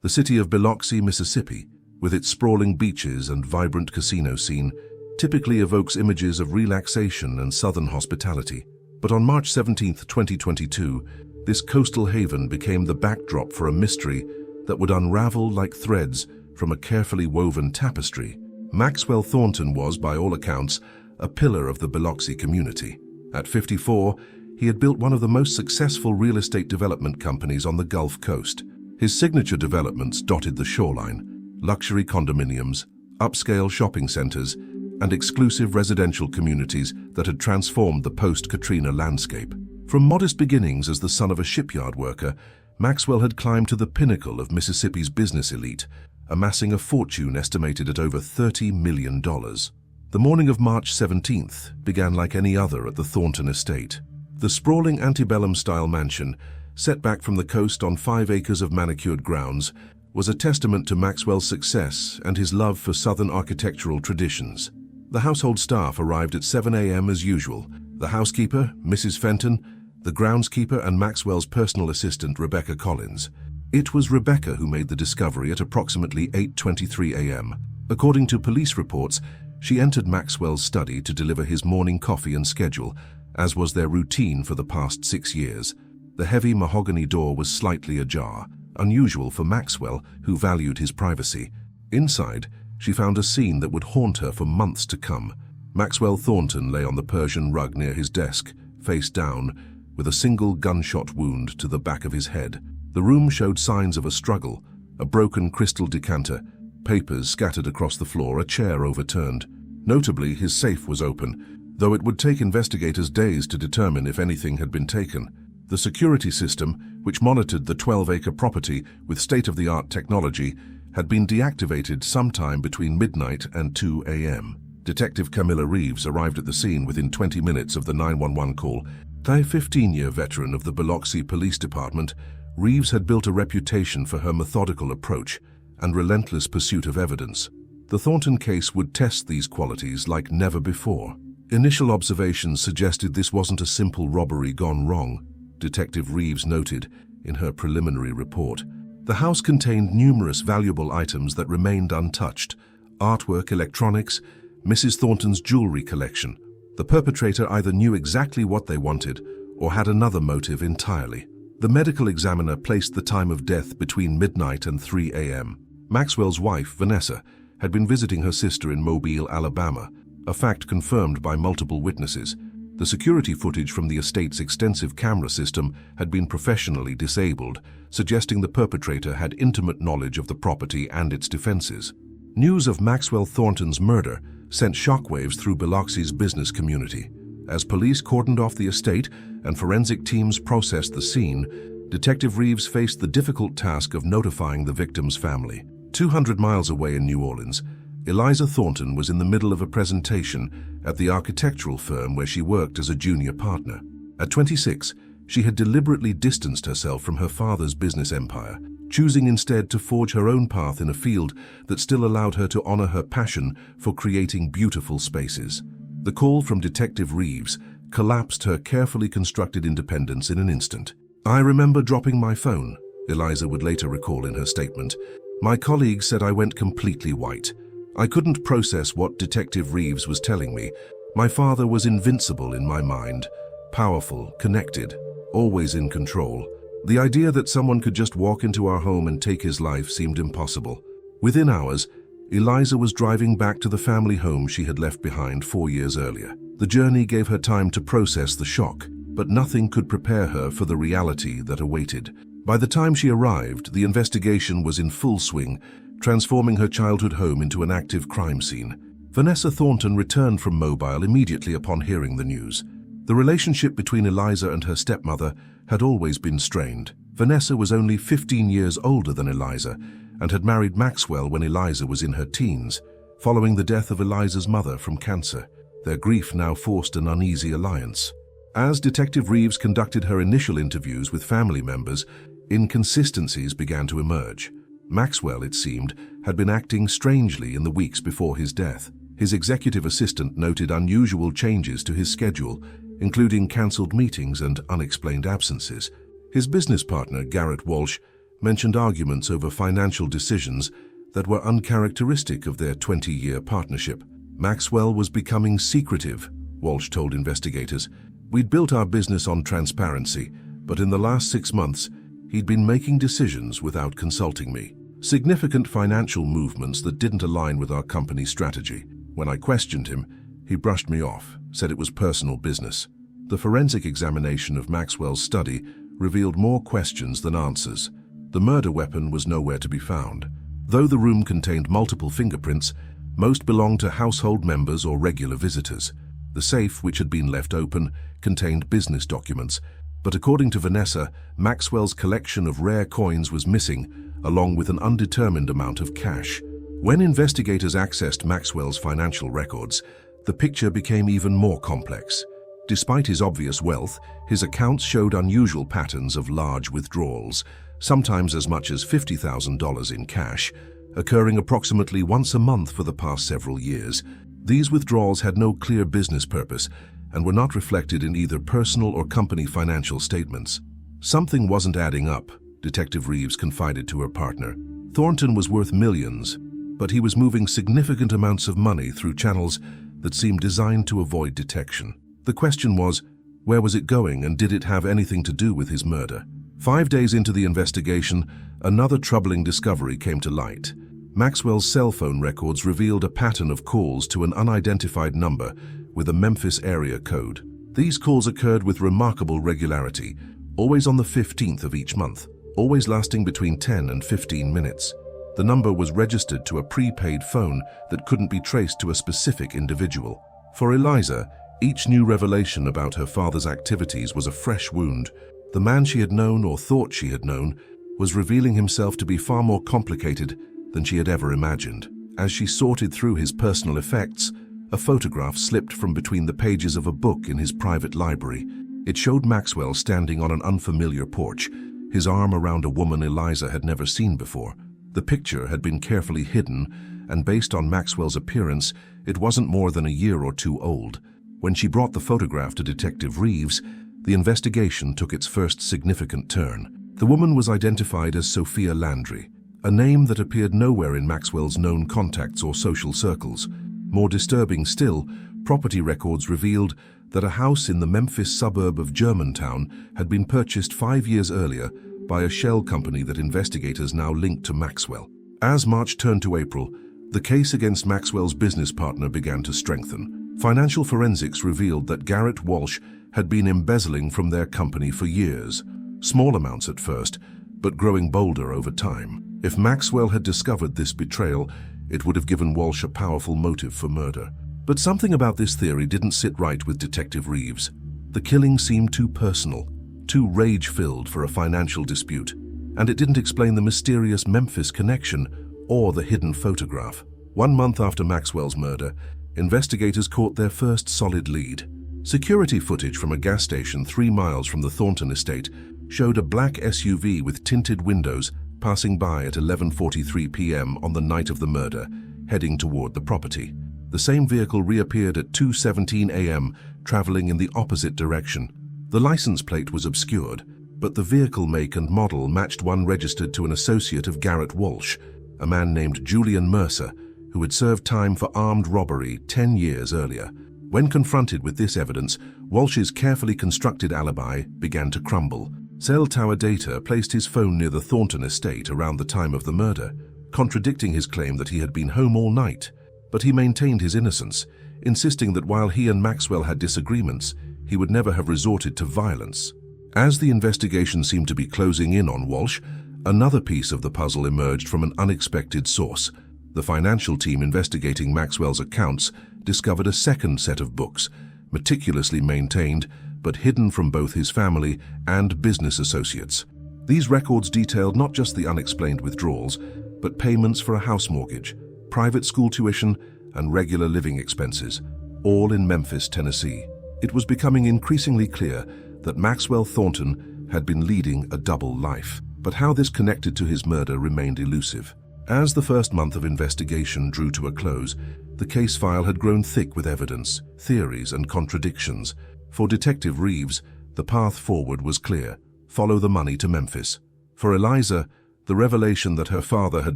The city of Biloxi, Mississippi, with its sprawling beaches and vibrant casino scene, typically evokes images of relaxation and southern hospitality. But on March 17, 2022, this coastal haven became the backdrop for a mystery that would unravel like threads from a carefully woven tapestry. Maxwell Thornton was, by all accounts, a pillar of the Biloxi community. At 54, he had built one of the most successful real estate development companies on the Gulf Coast. His signature developments dotted the shoreline: luxury condominiums, upscale shopping centers, and exclusive residential communities that had transformed the post-Katrina landscape. From modest beginnings as the son of a shipyard worker, Maxwell had climbed to the pinnacle of Mississippi's business elite, amassing a fortune estimated at over $30 million. The morning of March 17th began like any other at the Thornton estate. The sprawling antebellum-style mansion, set back from the coast on 5 acres of manicured grounds, was a testament to Maxwell's success and his love for Southern architectural traditions. The household staff arrived at 7 a.m. as usual. The housekeeper, Mrs. Fenton, the groundskeeper, and Maxwell's personal assistant, Rebecca Collins. It was Rebecca who made the discovery at approximately 8:23 a.m. According to police reports, she entered Maxwell's study to deliver his morning coffee and schedule, as was their routine for the past 6 years. The heavy mahogany door was slightly ajar, unusual for Maxwell, who valued his privacy. Inside, she found a scene that would haunt her for months to come. Maxwell Thornton lay on the Persian rug near his desk, face down, with a single gunshot wound to the back of his head. The room showed signs of a struggle: a broken crystal decanter, papers scattered across the floor, a chair overturned. Notably, his safe was open, though it would take investigators days to determine if anything had been taken. The security system, which monitored the 12-acre property with state-of-the-art technology, had been deactivated sometime between midnight and 2 a.m. Detective Camilla Reeves arrived at the scene within 20 minutes of the 911 call. A 15-year veteran of the Biloxi Police Department, Reeves had built a reputation for her methodical approach and relentless pursuit of evidence. The Thornton case would test these qualities like never before. Initial observations suggested this wasn't a simple robbery gone wrong, Detective Reeves noted in her preliminary report. The house contained numerous valuable items that remained untouched: artwork, electronics, Mrs. Thornton's jewelry collection. The perpetrator either knew exactly what they wanted or had another motive entirely. The medical examiner placed the time of death between midnight and 3 a.m. Maxwell's wife, Vanessa, had been visiting her sister in Mobile, Alabama, a fact confirmed by multiple witnesses. The security footage from the estate's extensive camera system had been professionally disabled, suggesting the perpetrator had intimate knowledge of the property and its defenses. News of Maxwell Thornton's murder sent shockwaves through Biloxi's business community. As police cordoned off the estate and forensic teams processed the scene, Detective Reeves faced the difficult task of notifying the victim's family. 200 miles away in New Orleans, Eliza Thornton was in the middle of a presentation at the architectural firm where she worked as a junior partner. At 26, she had deliberately distanced herself from her father's business empire, choosing instead to forge her own path in a field that still allowed her to honor her passion for creating beautiful spaces. The call from Detective Reeves collapsed her carefully constructed independence in an instant. "I remember dropping my phone," Eliza would later recall in her statement. "My colleague said I went completely white. I couldn't process what Detective Reeves was telling me. My father was invincible in my mind, powerful, connected, always in control. The idea that someone could just walk into our home and take his life seemed impossible." Within hours, Eliza was driving back to the family home she had left behind 4 years earlier. The journey gave her time to process the shock, but nothing could prepare her for the reality that awaited. By the time she arrived, the investigation was in full swing, transforming her childhood home into an active crime scene. Vanessa Thornton returned from Mobile immediately upon hearing the news. The relationship between Eliza and her stepmother had always been strained. Vanessa was only 15 years older than Eliza and had married Maxwell when Eliza was in her teens. Following the death of Eliza's mother from cancer, their grief now forced an uneasy alliance. As Detective Reeves conducted her initial interviews with family members, inconsistencies began to emerge. Maxwell, it seemed, had been acting strangely in the weeks before his death. His executive assistant noted unusual changes to his schedule, including cancelled meetings and unexplained absences. His business partner, Garrett Walsh, mentioned arguments over financial decisions that were uncharacteristic of their 20-year partnership. Maxwell was becoming secretive, Walsh told investigators. We'd built our business on transparency, but in the last 6 months, he'd been making decisions without consulting me. Significant financial movements that didn't align with our company's strategy. When I questioned him, he brushed me off, said it was personal business. The forensic examination of Maxwell's study revealed more questions than answers. The murder weapon was nowhere to be found. Though the room contained multiple fingerprints, most belonged to household members or regular visitors. The safe, which had been left open, contained business documents, but according to Vanessa, Maxwell's collection of rare coins was missing, along with an undetermined amount of cash. When investigators accessed Maxwell's financial records, the picture became even more complex. Despite his obvious wealth, his accounts showed unusual patterns of large withdrawals, sometimes as much as $50,000 in cash, occurring approximately once a month for the past several years. These withdrawals had no clear business purpose and were not reflected in either personal or company financial statements. Something wasn't adding up, Detective Reeves confided to her partner. Thornton was worth millions, but he was moving significant amounts of money through channels that seemed designed to avoid detection. The question was, where was it going and did it have anything to do with his murder? 5 days into the investigation, another troubling discovery came to light. Maxwell's cell phone records revealed a pattern of calls to an unidentified number with a Memphis area code. These calls occurred with remarkable regularity, always on the 15th of each month, always lasting between 10 and 15 minutes. The number was registered to a prepaid phone that couldn't be traced to a specific individual. For Eliza, each new revelation about her father's activities was a fresh wound. The man she had known or thought she had known was revealing himself to be far more complicated than she had ever imagined. As she sorted through his personal effects, a photograph slipped from between the pages of a book in his private library. It showed Maxwell standing on an unfamiliar porch, his arm around a woman Eliza had never seen before. The picture had been carefully hidden, and based on Maxwell's appearance, it wasn't more than a year or two old. When she brought the photograph to Detective Reeves, the investigation took its first significant turn. The woman was identified as Sophia Landry, a name that appeared nowhere in Maxwell's known contacts or social circles. More disturbing still, property records revealed that a house in the Memphis suburb of Germantown had been purchased 5 years earlier by a shell company that investigators now linked to Maxwell. As March turned to April, the case against Maxwell's business partner began to strengthen. Financial forensics revealed that Garrett Walsh had been embezzling from their company for years, small amounts at first, but growing bolder over time. If Maxwell had discovered this betrayal, it would have given Walsh a powerful motive for murder. But something about this theory didn't sit right with Detective Reeves. The killing seemed too personal, too rage-filled for a financial dispute, and it didn't explain the mysterious Memphis connection or the hidden photograph. 1 month after Maxwell's murder, investigators caught their first solid lead. Security footage from a gas station 3 miles from the Thornton estate showed a black SUV with tinted windows passing by at 11:43 p.m. on the night of the murder, heading toward the property. The same vehicle reappeared at 2:17 a.m., traveling in the opposite direction. The license plate was obscured, but the vehicle make and model matched one registered to an associate of Garrett Walsh, a man named Julian Mercer, who had served time for armed robbery 10 years earlier. When confronted with this evidence, Walsh's carefully constructed alibi began to crumble. Cell tower data placed his phone near the Thornton estate around the time of the murder, contradicting his claim that he had been home all night. But he maintained his innocence, insisting that while he and Maxwell had disagreements, he would never have resorted to violence. As the investigation seemed to be closing in on Walsh, another piece of the puzzle emerged from an unexpected source. The financial team investigating Maxwell's accounts discovered a second set of books, meticulously maintained but hidden from both his family and business associates. These records detailed not just the unexplained withdrawals, but payments for a house mortgage, private school tuition, and regular living expenses, all in Memphis, Tennessee. It was becoming increasingly clear that Maxwell Thornton had been leading a double life, but how this connected to his murder remained elusive. As the first month of investigation drew to a close, the case file had grown thick with evidence, theories, and contradictions. For Detective Reeves, the path forward was clear: follow the money to Memphis. For Eliza, The revelation that her father had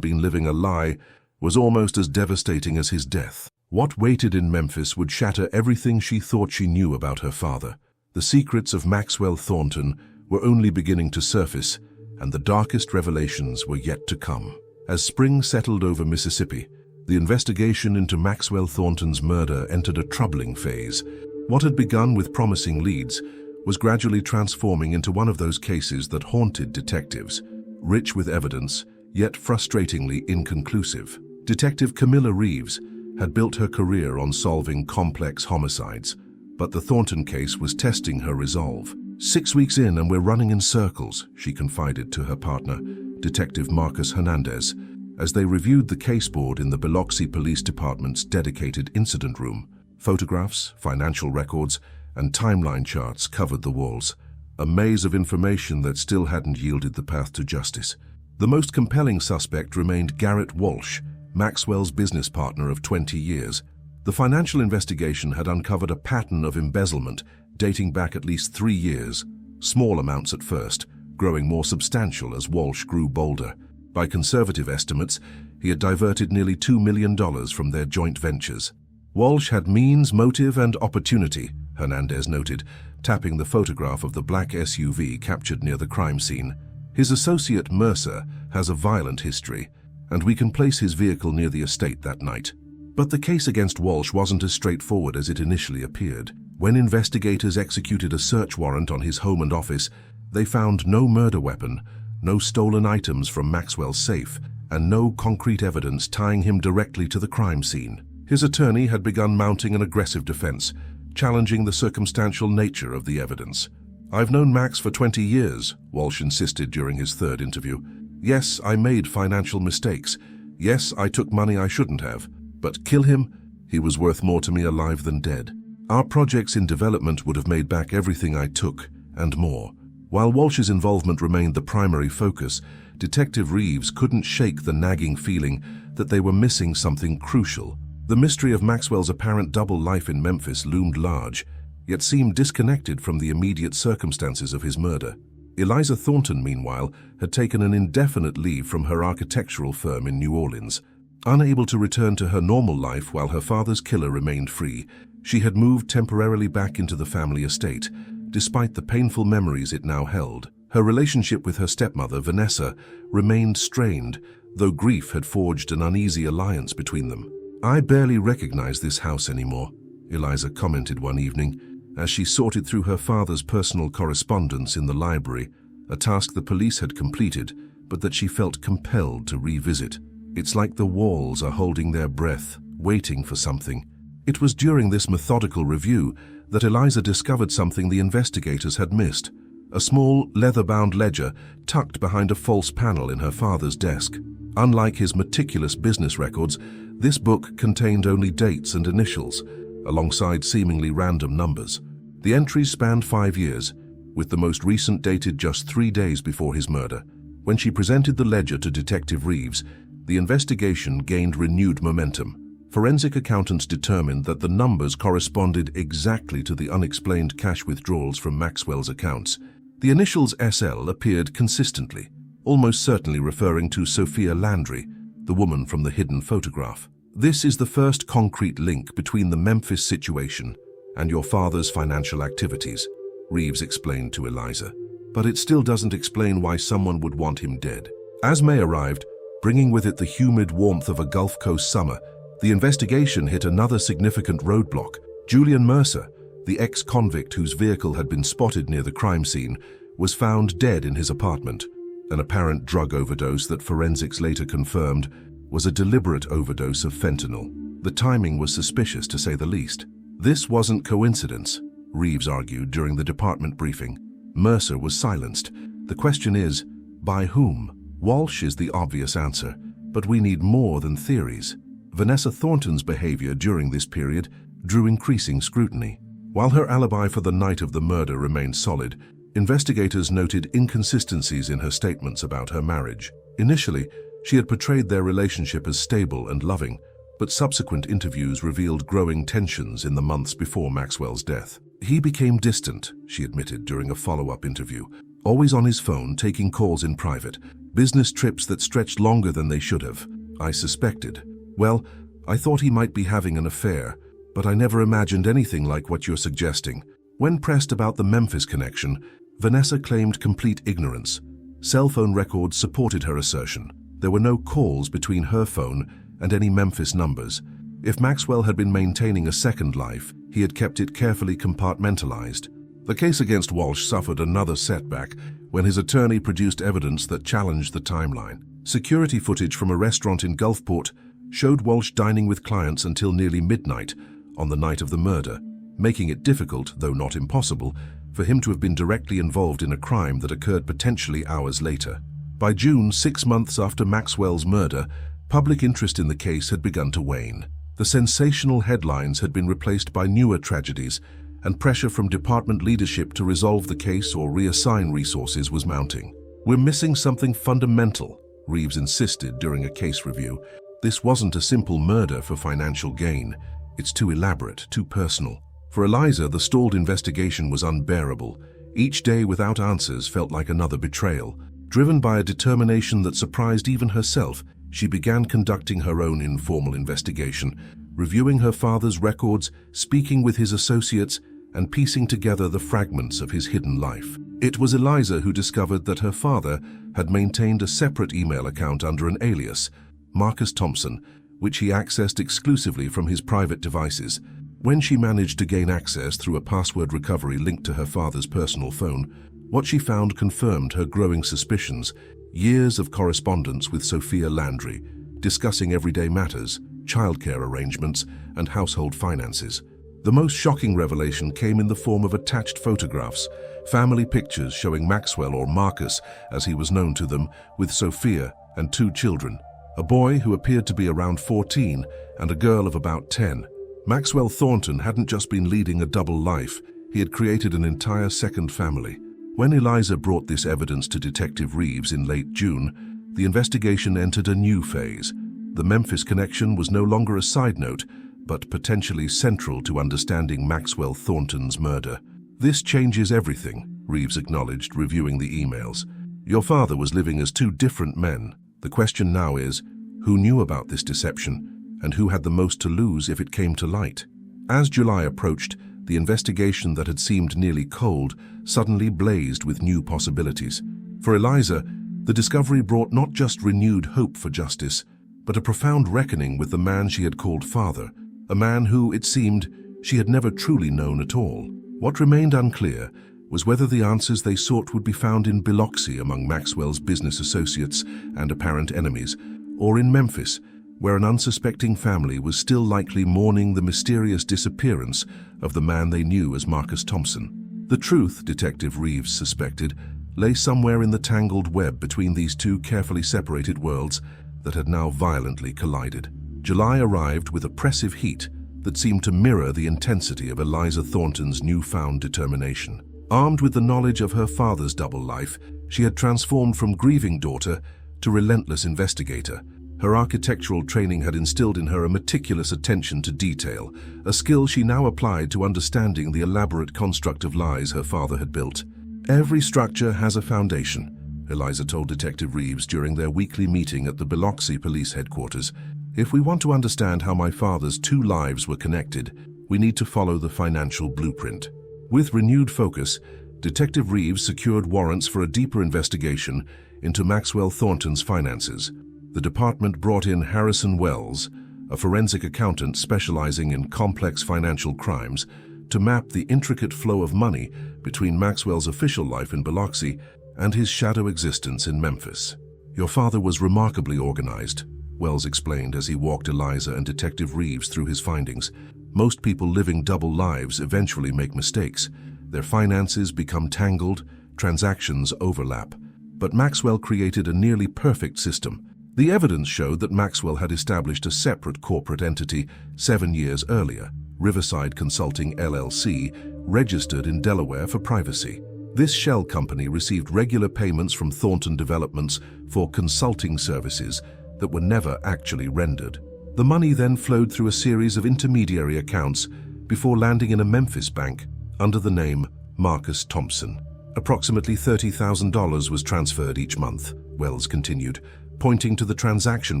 been living a lie was almost as devastating as his death. What waited in Memphis would shatter everything she thought she knew about her father. The secrets of Maxwell Thornton were only beginning to surface, and the darkest revelations were yet to come. As spring settled over Mississippi, the investigation into Maxwell Thornton's murder entered a troubling phase. What had begun with promising leads was gradually transforming into one of those cases that haunted detectives, rich with evidence, yet frustratingly inconclusive. Detective Camilla Reeves had built her career on solving complex homicides, but the Thornton case was testing her resolve. 6 weeks in and we're running in circles, she confided to her partner, Detective Marcus Hernandez, as they reviewed the caseboard in the Biloxi Police Department's dedicated incident room. Photographs, financial records, and timeline charts covered the walls, a maze of information that still hadn't yielded the path to justice. The most compelling suspect remained Garrett Walsh, Maxwell's business partner of 20 years. The financial investigation had uncovered a pattern of embezzlement dating back at least 3 years, small amounts at first, growing more substantial as Walsh grew bolder. By conservative estimates, he had diverted nearly $2 million from their joint ventures. Walsh had means, motive, and opportunity, Hernandez noted, tapping the photograph of the black SUV captured near the crime scene. His associate Mercer has a violent history, and we can place his vehicle near the estate that night. But the case against Walsh wasn't as straightforward as it initially appeared. When investigators executed a search warrant on his home and office, they found no murder weapon, no stolen items from Maxwell's safe, and no concrete evidence tying him directly to the crime scene. His attorney had begun mounting an aggressive defense, challenging the circumstantial nature of the evidence. "I've known Max for 20 years, Walsh insisted during his third interview. "Yes, I made financial mistakes. Yes, I took money I shouldn't have. But kill him? He was worth more to me alive than dead. Our projects in development would have made back everything I took, and more." While Walsh's involvement remained the primary focus, Detective Reeves couldn't shake the nagging feeling that they were missing something crucial. The mystery of Maxwell's apparent double life in Memphis loomed large, yet seemed disconnected from the immediate circumstances of his murder. Eliza Thornton, meanwhile, had taken an indefinite leave from her architectural firm in New Orleans. Unable to return to her normal life while her father's killer remained free, she had moved temporarily back into the family estate, despite the painful memories it now held. Her relationship with her stepmother, Vanessa, remained strained, though grief had forged an uneasy alliance between them. "I barely recognize this house anymore," Eliza commented one evening, as she sorted through her father's personal correspondence in the library, a task the police had completed, but that she felt compelled to revisit. "It's like the walls are holding their breath, waiting for something." It was during this methodical review that Eliza discovered something the investigators had missed: a small, leather-bound ledger tucked behind a false panel in her father's desk. Unlike his meticulous business records, this book contained only dates and initials, alongside seemingly random numbers. The entries spanned 5 years, with the most recent dated just 3 days before his murder. When she presented the ledger to Detective Reeves, the investigation gained renewed momentum. Forensic accountants determined that the numbers corresponded exactly to the unexplained cash withdrawals from Maxwell's accounts. The initials SL appeared consistently, almost certainly referring to Sophia Landry, the woman from the hidden photograph. "This is the first concrete link between the Memphis situation and your father's financial activities," Reeves explained to Eliza. "But it still doesn't explain why someone would want him dead." As May arrived, bringing with it the humid warmth of a Gulf Coast summer, the investigation hit another significant roadblock. Julian Mercer, the ex-convict whose vehicle had been spotted near the crime scene, was found dead in his apartment. An apparent drug overdose that forensics later confirmed was a deliberate overdose of fentanyl. The timing was suspicious, to say the least. This wasn't coincidence, Reeves argued during the department briefing. Mercer was silenced. The question is, by whom? Walsh is the obvious answer, but we need more than theories. Vanessa Thornton's behavior during this period drew increasing scrutiny. While her alibi for the night of the murder remained solid, investigators noted inconsistencies in her statements about her marriage. Initially, she had portrayed their relationship as stable and loving, but subsequent interviews revealed growing tensions in the months before Maxwell's death. "He became distant," she admitted during a follow-up interview. always on his phone taking calls in private, business trips that stretched longer than they should have. I suspected. Well, I thought he might be having an affair, but I never imagined anything like what you're suggesting. When pressed about the Memphis connection, Vanessa claimed complete ignorance. Cell phone records supported her assertion. There were no calls between her phone and any Memphis numbers. If Maxwell had been maintaining a second life, he had kept it carefully compartmentalized. The case against Walsh suffered another setback when his attorney produced evidence that challenged the timeline. Security footage from a restaurant in Gulfport showed Walsh dining with clients until nearly midnight on the night of the murder, making it difficult, though not impossible, for him to have been directly involved in a crime that occurred potentially hours later. By June, 6 months after Maxwell's murder, public interest in the case had begun to wane. The sensational headlines had been replaced by newer tragedies, and pressure from department leadership to resolve the case or reassign resources was mounting. "We're missing something fundamental," Reeves insisted during a case review. "This wasn't a simple murder for financial gain. It's too elaborate, too personal." For Eliza, the stalled investigation was unbearable. Each day without answers felt like another betrayal. Driven by a determination that surprised even herself, she began conducting her own informal investigation, reviewing her father's records, speaking with his associates, and piecing together the fragments of his hidden life. It was Eliza who discovered that her father had maintained a separate email account under an alias, Marcus Thompson, which he accessed exclusively from his private devices. When she managed to gain access through a password recovery linked to her father's personal phone, what she found confirmed her growing suspicions. Years of correspondence with Sophia Landry, discussing everyday matters, childcare arrangements, and household finances. The most shocking revelation came in the form of attached photographs, family pictures showing Maxwell, or Marcus as he was known to them, with Sophia and 2 children, a boy who appeared to be around 14 and a girl of about 10. Maxwell Thornton hadn't just been leading a double life, he had created an entire second family. When Eliza brought this evidence to Detective Reeves in late June, the investigation entered a new phase. The Memphis connection was no longer a side note, but potentially central to understanding Maxwell Thornton's murder. "This changes everything," Reeves acknowledged, reviewing the emails. "Your father was living as 2 different men. The question now is, who knew about this deception, and who had the most to lose if it came to light?" As July approached, the investigation that had seemed nearly cold suddenly blazed with new possibilities. For Eliza, the discovery brought not just renewed hope for justice, but a profound reckoning with the man she had called father, a man who, it seemed, she had never truly known at all. What remained unclear was whether the answers they sought would be found in Biloxi among Maxwell's business associates and apparent enemies, or in Memphis, where an unsuspecting family was still likely mourning the mysterious disappearance of the man they knew as Marcus Thompson. The truth, Detective Reeves suspected, lay somewhere in the tangled web between these 2 carefully separated worlds that had now violently collided. July arrived with oppressive heat that seemed to mirror the intensity of Eliza Thornton's newfound determination. Armed with the knowledge of her father's double life, she had transformed from grieving daughter to relentless investigator. Her architectural training had instilled in her a meticulous attention to detail, a skill she now applied to understanding the elaborate construct of lies her father had built. "Every structure has a foundation," Eliza told Detective Reeves during their weekly meeting at the Biloxi police headquarters. "If we want to understand how my father's 2 lives were connected, we need to follow the financial blueprint." With renewed focus, Detective Reeves secured warrants for a deeper investigation into Maxwell Thornton's finances. The department brought in Harrison Wells, a forensic accountant specializing in complex financial crimes, to map the intricate flow of money between Maxwell's official life in Biloxi and his shadow existence in Memphis. "Your father was remarkably organized," Wells explained as he walked Eliza and Detective Reeves through his findings. "Most people living double lives eventually make mistakes. Their finances become tangled, transactions overlap. But Maxwell created a nearly perfect system. The evidence showed that Maxwell had established a separate corporate entity 7 years earlier, Riverside Consulting LLC, registered in Delaware for privacy. This shell company received regular payments from Thornton Developments for consulting services that were never actually rendered. The money then flowed through a series of intermediary accounts before landing in a Memphis bank under the name Marcus Thompson. Approximately $30,000 was transferred each month, Wells continued, pointing to the transaction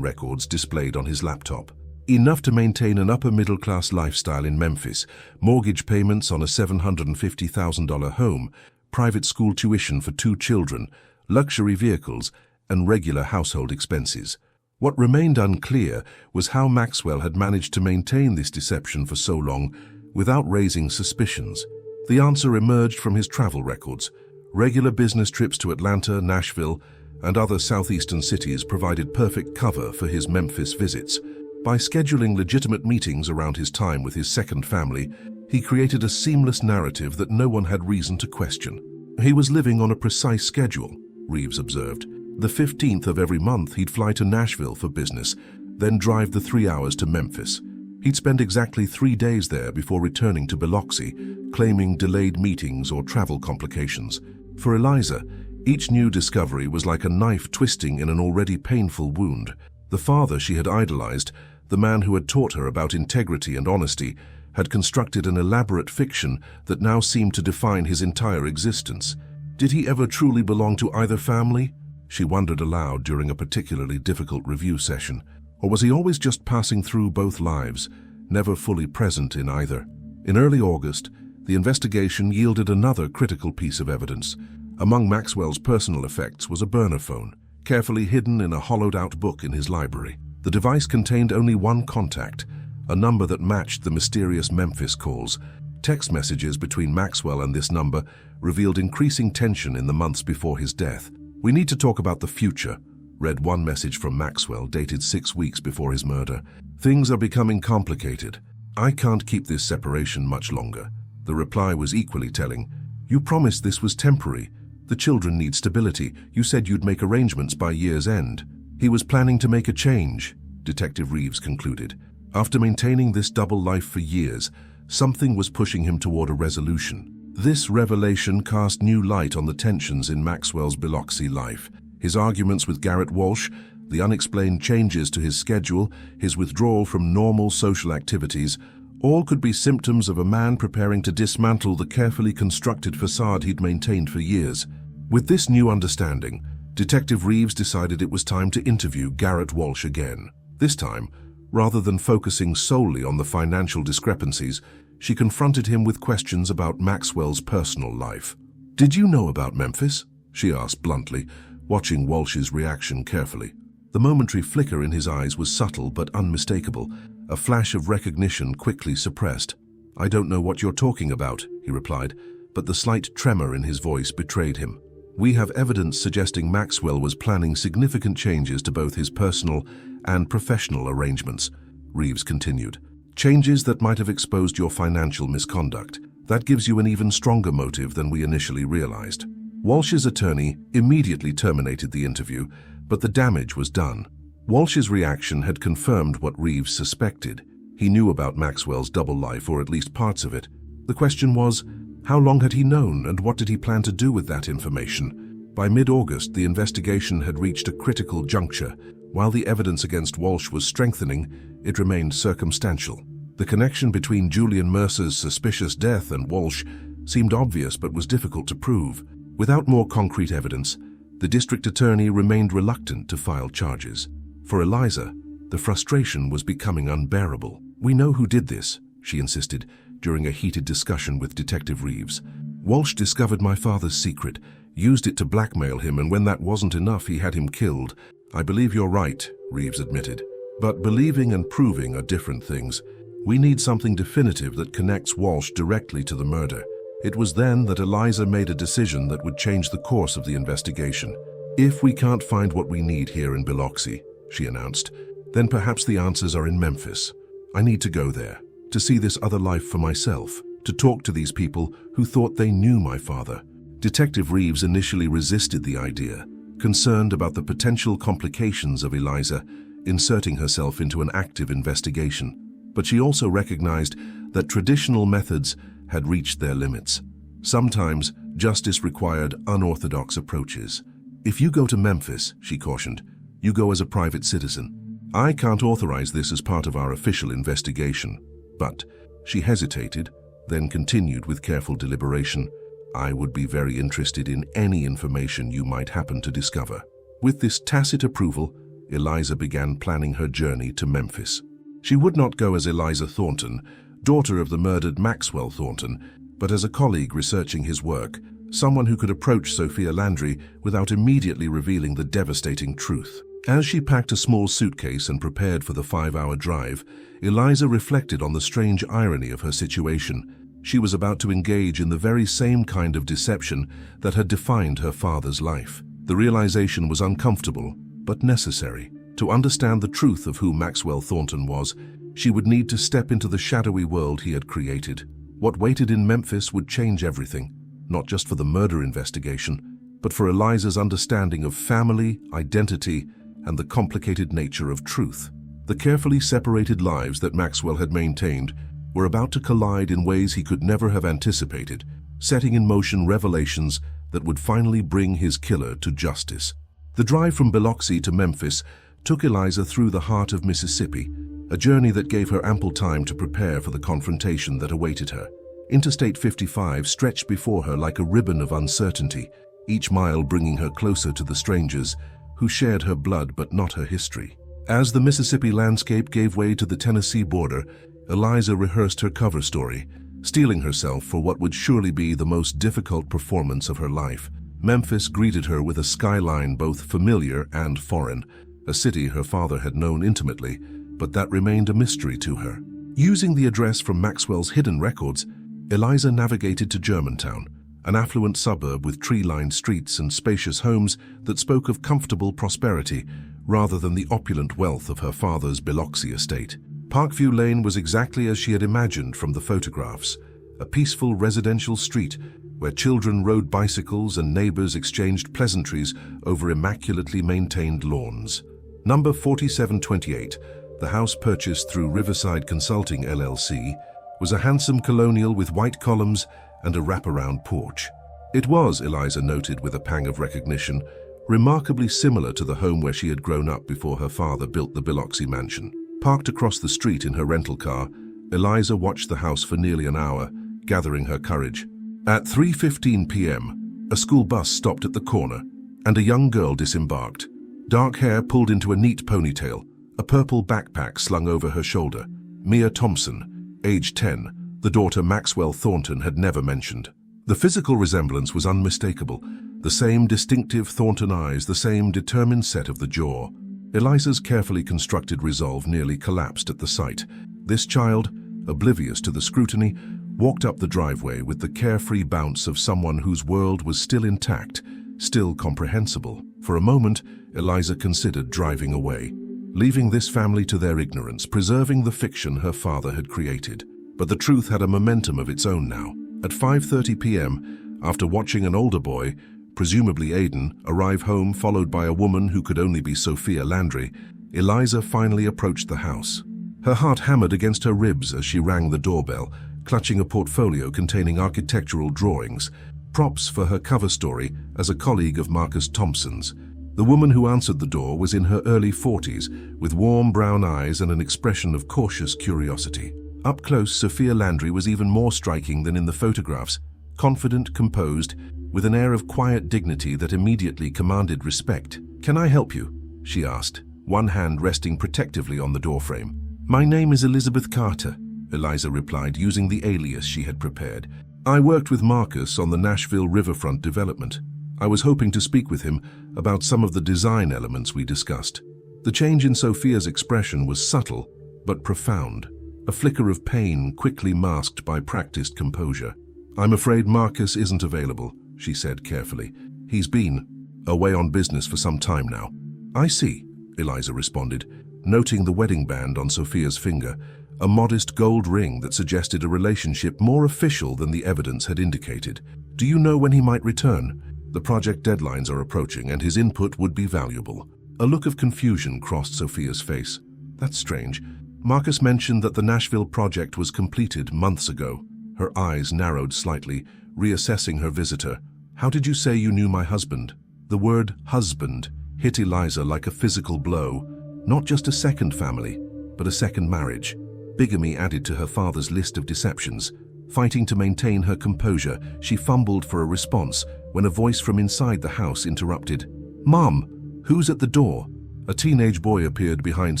records displayed on his laptop. Enough to maintain an upper-middle-class lifestyle in Memphis, mortgage payments on a $750,000 home, private school tuition for 2 children, luxury vehicles, and regular household expenses. What remained unclear was how Maxwell had managed to maintain this deception for so long without raising suspicions. The answer emerged from his travel records. Regular business trips to Atlanta, Nashville, and other southeastern cities provided perfect cover for his Memphis visits. By scheduling legitimate meetings around his time with his second family, he created a seamless narrative that no one had reason to question. He was living on a precise schedule, Reeves observed. The 15th of every month, he'd fly to Nashville for business, then drive the 3 hours to Memphis. He'd spend exactly 3 days there before returning to Biloxi, claiming delayed meetings or travel complications. For Eliza, each new discovery was like a knife twisting in an already painful wound. The father she had idolized, the man who had taught her about integrity and honesty, had constructed an elaborate fiction that now seemed to define his entire existence. Did he ever truly belong to either family? She wondered aloud during a particularly difficult review session. Or was he always just passing through both lives, never fully present in either? In early August, the investigation yielded another critical piece of evidence. Among Maxwell's personal effects was a burner phone, carefully hidden in a hollowed-out book in his library. The device contained only one contact, a number that matched the mysterious Memphis calls. Text messages between Maxwell and this number revealed increasing tension in the months before his death. "We need to talk about the future," read one message from Maxwell dated 6 weeks before his murder. "Things are becoming complicated. I can't keep this separation much longer." The reply was equally telling. "You promised this was temporary. The children need stability. You said you'd make arrangements by year's end." He was planning to make a change, Detective Reeves concluded. After maintaining this double life for years, something was pushing him toward a resolution. This revelation cast new light on the tensions in Maxwell's Biloxi life. His arguments with Garrett Walsh, the unexplained changes to his schedule, his withdrawal from normal social activities, all could be symptoms of a man preparing to dismantle the carefully constructed facade he'd maintained for years. With this new understanding, Detective Reeves decided it was time to interview Garrett Walsh again. This time, rather than focusing solely on the financial discrepancies, she confronted him with questions about Maxwell's personal life. "Did you know about Memphis?" she asked bluntly, watching Walsh's reaction carefully. The momentary flicker in his eyes was subtle but unmistakable, a flash of recognition quickly suppressed. "I don't know what you're talking about," he replied, but the slight tremor in his voice betrayed him. "We have evidence suggesting Maxwell was planning significant changes to both his personal and professional arrangements," Reeves continued. "Changes that might have exposed your financial misconduct. That gives you an even stronger motive than we initially realized." Walsh's attorney immediately terminated the interview, but the damage was done. Walsh's reaction had confirmed what Reeves suspected. He knew about Maxwell's double life, or at least parts of it. The question was, how long had he known, and what did he plan to do with that information? By mid-August, the investigation had reached a critical juncture. While the evidence against Walsh was strengthening, it remained circumstantial. The connection between Julian Mercer's suspicious death and Walsh seemed obvious but was difficult to prove. Without more concrete evidence, the district attorney remained reluctant to file charges. For Eliza, the frustration was becoming unbearable. "We know who did this," she insisted during a heated discussion with Detective Reeves. "Walsh discovered my father's secret, used it to blackmail him, and when that wasn't enough, he had him killed." "I believe you're right," Reeves admitted. "But believing and proving are different things. We need something definitive that connects Walsh directly to the murder." It was then that Eliza made a decision that would change the course of the investigation. "If we can't find what we need here in Biloxi," she announced, "then perhaps the answers are in Memphis. I need to go there, to see this other life for myself, to talk to these people who thought they knew my father." Detective Reeves initially resisted the idea, concerned about the potential complications of Eliza inserting herself into an active investigation. But she also recognized that traditional methods had reached their limits. Sometimes justice required unorthodox approaches. "If you go to Memphis," she cautioned, "you go as a private citizen. I can't authorize this as part of our official investigation." But she hesitated, then continued with careful deliberation. I would be very interested in any information you might happen to discover." With this tacit approval, Eliza began planning her journey to Memphis. She would not go as Eliza Thornton, daughter of the murdered Maxwell Thornton, but as a colleague researching his work, someone who could approach Sophia Landry without immediately revealing the devastating truth. As she packed a small suitcase and prepared for the 5-hour drive, Eliza reflected on the strange irony of her situation. She was about to engage in the very same kind of deception that had defined her father's life. The realization was uncomfortable, but necessary. To understand the truth of who Maxwell Thornton was, she would need to step into the shadowy world he had created. What waited in Memphis would change everything, not just for the murder investigation, but for Eliza's understanding of family, identity, and the complicated nature of truth. The carefully separated lives that Maxwell had maintained were about to collide in ways he could never have anticipated, setting in motion revelations that would finally bring his killer to justice. The drive from Biloxi to Memphis took Eliza through the heart of Mississippi, a journey that gave her ample time to prepare for the confrontation that awaited her. Interstate 55 stretched before her like a ribbon of uncertainty, each mile bringing her closer to the strangers who shared her blood but not her history. As the Mississippi landscape gave way to the Tennessee border, Eliza rehearsed her cover story, steeling herself for what would surely be the most difficult performance of her life. Memphis greeted her with a skyline both familiar and foreign, a city her father had known intimately, but that remained a mystery to her. Using the address from Maxwell's hidden records, Eliza navigated to Germantown, an affluent suburb with tree-lined streets and spacious homes that spoke of comfortable prosperity rather than the opulent wealth of her father's Biloxi estate. Parkview Lane was exactly as she had imagined from the photographs, a peaceful residential street where children rode bicycles and neighbors exchanged pleasantries over immaculately maintained lawns. Number 4728, the house purchased through Riverside Consulting LLC, was a handsome colonial with white columns and a wraparound porch. It was, Eliza noted with a pang of recognition, remarkably similar to the home where she had grown up before her father built the Biloxi mansion. Parked across the street in her rental car, Eliza watched the house for nearly an hour, gathering her courage. At 3:15 p.m., a school bus stopped at the corner, and a young girl disembarked. Dark hair pulled into a neat ponytail, a purple backpack slung over her shoulder. Mia Thompson, age 10, the daughter Maxwell Thornton had never mentioned. The physical resemblance was unmistakable, the same distinctive Thornton eyes, the same determined set of the jaw. Eliza's carefully constructed resolve nearly collapsed at the sight. This child, oblivious to the scrutiny, walked up the driveway with the carefree bounce of someone whose world was still intact, still comprehensible. For a moment, Eliza considered driving away, leaving this family to their ignorance, preserving the fiction her father had created. But the truth had a momentum of its own now. At 5:30 p.m., after watching an older boy, presumably Aiden, arrive home followed by a woman who could only be Sophia Landry, Eliza finally approached the house. Her heart hammered against her ribs as she rang the doorbell, clutching a portfolio containing architectural drawings, props for her cover story as a colleague of Marcus Thompson's. The woman who answered the door was in her early 40s, with warm brown eyes and an expression of cautious curiosity. Up close, Sophia Landry was even more striking than in the photographs, confident, composed, with an air of quiet dignity that immediately commanded respect. "Can I help you?" she asked, one hand resting protectively on the doorframe. "My name is Elizabeth Carter," Eliza replied, using the alias she had prepared. "I worked with Marcus on the Nashville riverfront development. I was hoping to speak with him about some of the design elements we discussed." The change in Sophia's expression was subtle, but profound, a flicker of pain quickly masked by practiced composure. "I'm afraid Marcus isn't available," she said carefully. "He's been away on business for some time now." "I see," Eliza responded, noting the wedding band on Sophia's finger, a modest gold ring that suggested a relationship more official than the evidence had indicated. "Do you know when he might return? The project deadlines are approaching and his input would be valuable." A look of confusion crossed Sophia's face. "That's strange. Marcus mentioned that the Nashville project was completed months ago." Her eyes narrowed slightly, reassessing her visitor. "How did you say you knew my husband?" The word husband hit Eliza like a physical blow. Not just a second family, but a second marriage. Bigamy added to her father's list of deceptions. Fighting to maintain her composure, she fumbled for a response when a voice from inside the house interrupted. "Mom, who's at the door?" A teenage boy appeared behind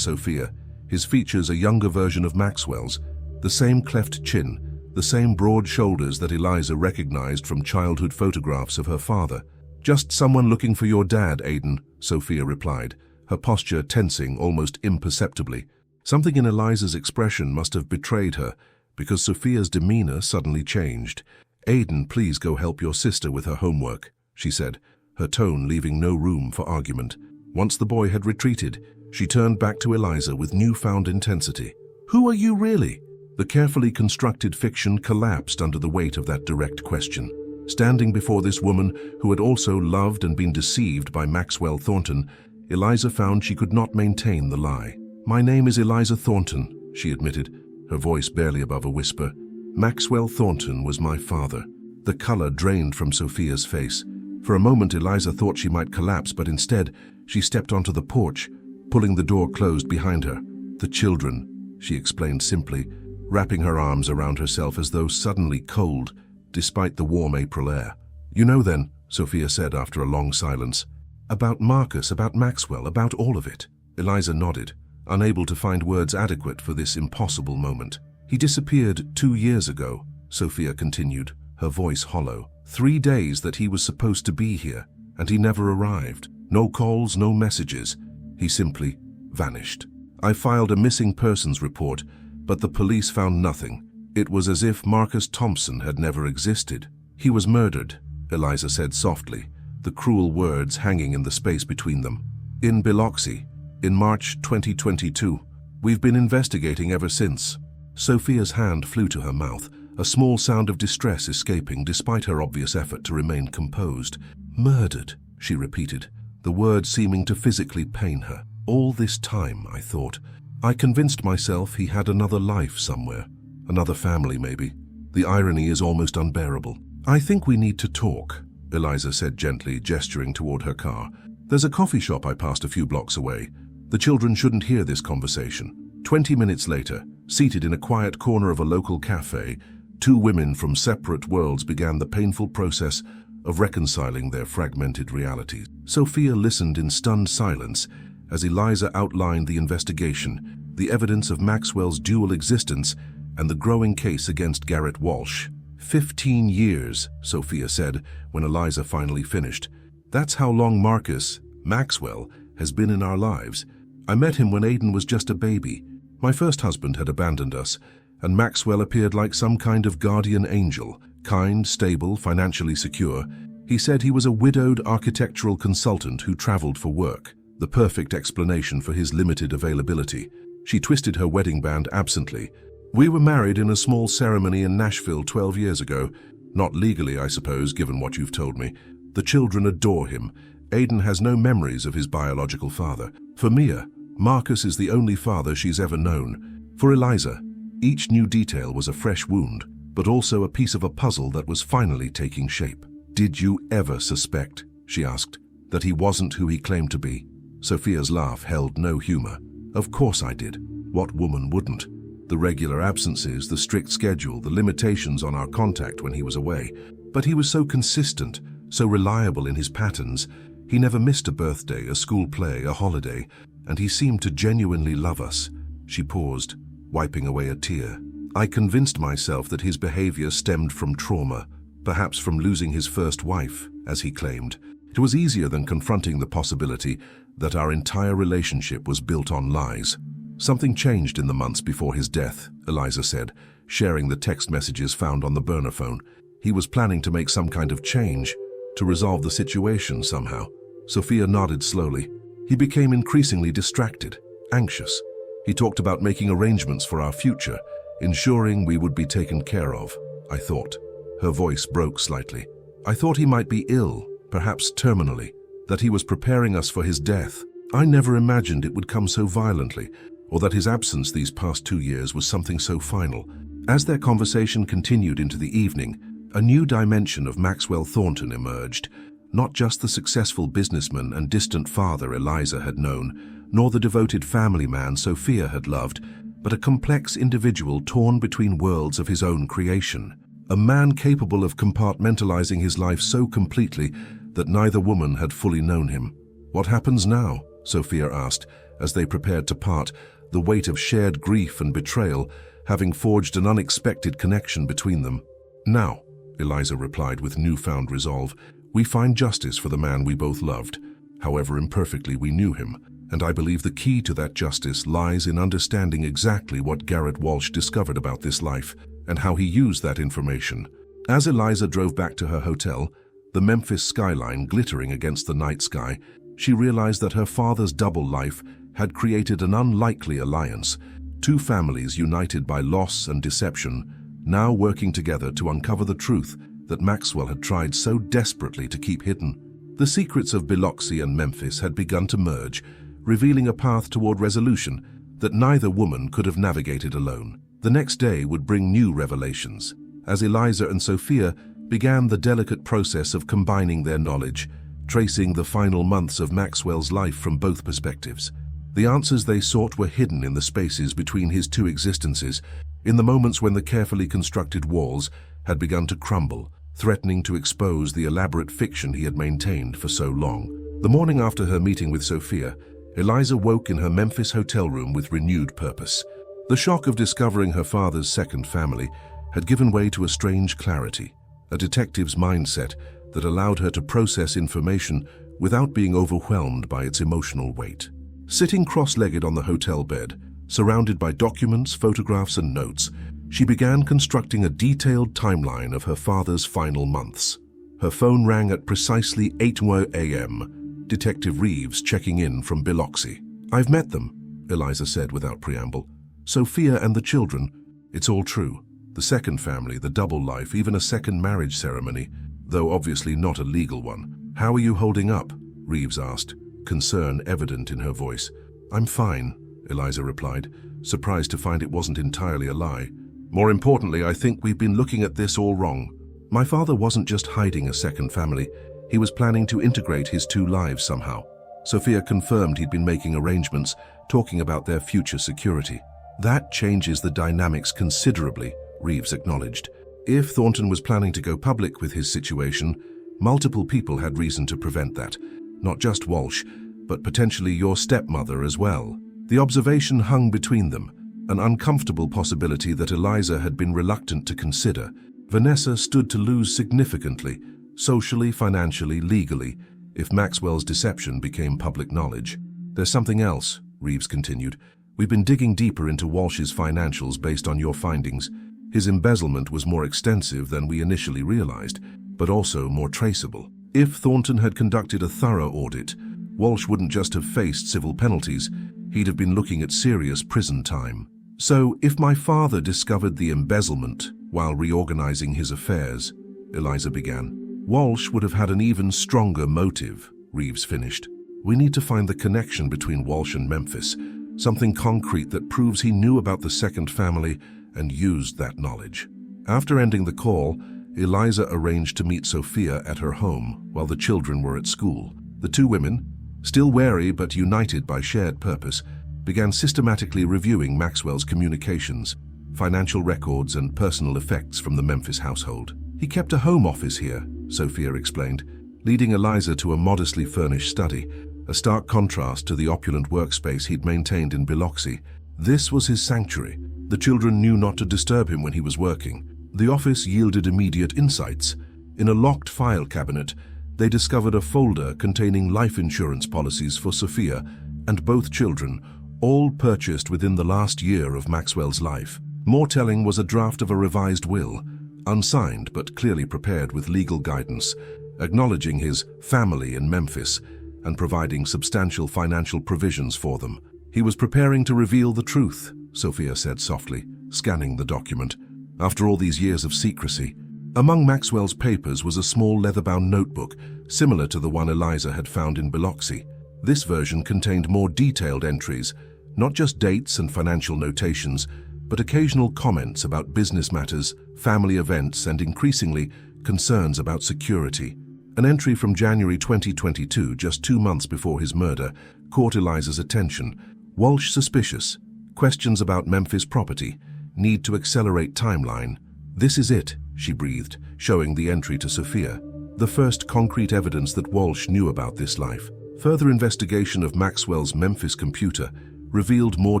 Sophia, his features a younger version of Maxwell's, the same cleft chin, the same broad shoulders that Eliza recognized from childhood photographs of her father. "Just someone looking for your dad, Aiden," Sophia replied, her posture tensing almost imperceptibly. Something in Eliza's expression must have betrayed her, because Sophia's demeanor suddenly changed. "Aiden, please go help your sister with her homework," she said, her tone leaving no room for argument. Once the boy had retreated, she turned back to Eliza with newfound intensity. "Who are you really?" The carefully constructed fiction collapsed under the weight of that direct question. Standing before this woman who had also loved and been deceived by Maxwell Thornton, Eliza found she could not maintain the lie. "My name is Eliza Thornton," she admitted, her voice barely above a whisper. "Maxwell Thornton was my father." The color drained from Sophia's face. For a moment, Eliza thought she might collapse, but instead, she stepped onto the porch, pulling the door closed behind her. "The children," she explained simply, wrapping her arms around herself as though suddenly cold, despite the warm April air. "You know then," Sophia said after a long silence. "About Marcus, about Maxwell, about all of it." Eliza nodded, unable to find words adequate for this impossible moment. "He disappeared 2 years ago," Sophia continued, her voice hollow. 3 days that he was supposed to be here, and he never arrived. No calls, no messages. He simply vanished. I filed a missing persons report, but the police found nothing. It was as if Marcus Thompson had never existed. "He was murdered," Eliza said softly, the cruel words hanging in the space between them. "In Biloxi, in March 2022. We've been investigating ever since." Sophia's hand flew to her mouth, a small sound of distress escaping despite her obvious effort to remain composed. "Murdered," she repeated, the words seeming to physically pain her. "All this time, I thought. I convinced myself he had another life somewhere, another family maybe. The irony is almost unbearable." "I think we need to talk," Eliza said gently, gesturing toward her car. "There's a coffee shop I passed a few blocks away. The children shouldn't hear this conversation." 20 minutes later, seated in a quiet corner of a local cafe, 2 women from separate worlds began the painful process of reconciling their fragmented realities. Sophia listened in stunned silence as Eliza outlined the investigation, the evidence of Maxwell's dual existence, and the growing case against Garrett Walsh. 15 years, Sophia said when Eliza finally finished. "That's how long Marcus, Maxwell, has been in our lives. I met him when Aiden was just a baby. My first husband had abandoned us, and Maxwell appeared like some kind of guardian angel, kind, stable, financially secure. He said he was a widowed architectural consultant who traveled for work, the perfect explanation for his limited availability." She twisted her wedding band absently. "We were married in a small ceremony in Nashville 12 years ago. Not legally, I suppose, given what you've told me. The children adore him. Aiden has no memories of his biological father. For Mia, Marcus is the only father she's ever known. For Eliza, each new detail was a fresh wound, but also a piece of a puzzle that was finally taking shape." "Did you ever suspect," she asked, "that he wasn't who he claimed to be?" Sophia's laugh held no humor. "Of course I did. What woman wouldn't? The regular absences, the strict schedule, the limitations on our contact when he was away. But he was so consistent, so reliable in his patterns. He never missed a birthday, a school play, a holiday, and he seemed to genuinely love us." She paused, wiping away a tear. "I convinced myself that his behavior stemmed from trauma, perhaps from losing his first wife, as he claimed. It was easier than confronting the possibility that our entire relationship was built on lies." "Something changed in the months before his death," Eliza said, sharing the text messages found on the burner phone. "He was planning to make some kind of change, to resolve the situation somehow." Sophia nodded slowly. "He became increasingly distracted, anxious. He talked about making arrangements for our future, ensuring we would be taken care of. I thought." Her voice broke slightly. "I thought he might be ill, perhaps terminally, that he was preparing us for his death. I never imagined it would come so violently, or that his absence these past 2 years was something so final." As their conversation continued into the evening, a new dimension of Maxwell Thornton emerged. Not just the successful businessman and distant father Eliza had known, nor the devoted family man Sophia had loved, but a complex individual torn between worlds of his own creation. a man capable of compartmentalizing his life so completely that neither woman had fully known him. "What happens now?" Sophia asked, as they prepared to part, the weight of shared grief and betrayal having forged an unexpected connection between them. "Now," Eliza replied with newfound resolve, "we find justice for the man we both loved. However imperfectly we knew him, and I believe the key to that justice lies in understanding exactly what Garrett Walsh discovered about this life and how he used that information." As Eliza drove back to her hotel, the Memphis skyline glittering against the night sky, she realized that her father's double life had created an unlikely alliance, two families united by loss and deception, now working together to uncover the truth that Maxwell had tried so desperately to keep hidden. The secrets of Biloxi and Memphis had begun to merge, revealing a path toward resolution that neither woman could have navigated alone. The next day would bring new revelations, as Eliza and Sophia began the delicate process of combining their knowledge, tracing the final months of Maxwell's life from both perspectives. The answers they sought were hidden in the spaces between his two existences, in the moments when the carefully constructed walls had begun to crumble, threatening to expose the elaborate fiction he had maintained for so long. The morning after her meeting with Sophia, Eliza woke in her Memphis hotel room with renewed purpose. The shock of discovering her father's second family had given way to a strange clarity, a detective's mindset that allowed her to process information without being overwhelmed by its emotional weight. Sitting cross-legged on the hotel bed, surrounded by documents, photographs, and notes, she began constructing a detailed timeline of her father's final months. Her phone rang at precisely 8:00 a.m., Detective Reeves checking in from Biloxi. "I've met them," Eliza said without preamble. "Sophia and the children. It's all true. The second family, the double life, even a second marriage ceremony, though obviously not a legal one." "How are you holding up?" Reeves asked, concern evident in her voice. "I'm fine," Eliza replied, surprised to find it wasn't entirely a lie. "More importantly, I think we've been looking at this all wrong. My father wasn't just hiding a second family. He was planning to integrate his two lives somehow." Sophia confirmed he'd been making arrangements, talking about their future security. "That changes the dynamics considerably," Reeves acknowledged. "If Thornton was planning to go public with his situation, multiple people had reason to prevent that. Not just Walsh, but potentially your stepmother as well." The observation hung between them, an uncomfortable possibility that Eliza had been reluctant to consider. Vanessa stood to lose significantly, socially, financially, legally, if Maxwell's deception became public knowledge. "There's something else," Reeves continued. "We've been digging deeper into Walsh's financials based on your findings. His embezzlement was more extensive than we initially realized, but also more traceable. If Thornton had conducted a thorough audit, Walsh wouldn't just have faced civil penalties, he'd have been looking at serious prison time. So, if my father discovered the embezzlement while reorganizing his affairs," Eliza began, "Walsh would have had an even stronger motive," Reeves finished. "We need to find the connection between Walsh and Memphis, something concrete that proves he knew about the second family and used that knowledge." After ending the call, Eliza arranged to meet Sophia at her home while the children were at school. The two women, still wary but united by shared purpose, began systematically reviewing Maxwell's communications, financial records, and personal effects from the Memphis household. "He kept a home office here," Sophia explained, leading Eliza to a modestly furnished study, a stark contrast to the opulent workspace he'd maintained in Biloxi. This was his sanctuary. The children knew not to disturb him when he was working. The office yielded immediate insights. In a locked file cabinet, they discovered a folder containing life insurance policies for Sophia and both children, all purchased within the last year of Maxwell's life. More telling was a draft of a revised will, unsigned but clearly prepared with legal guidance, acknowledging his family in Memphis and providing substantial financial provisions for them. "He was preparing to reveal the truth," Sophia said softly, scanning the document. "After all these years of secrecy." Among Maxwell's papers was a small leather-bound notebook, similar to the one Eliza had found in Biloxi. This version contained more detailed entries, not just dates and financial notations, but occasional comments about business matters, family events, and increasingly, concerns about security. An entry from January 2022, just 2 months before his murder, caught Eliza's attention. "Walsh suspicious. Questions about Memphis property. Need to accelerate timeline. "This is it," she breathed, showing the entry to Sophia. The first concrete evidence that Walsh knew about this life. Further investigation of Maxwell's Memphis computer revealed more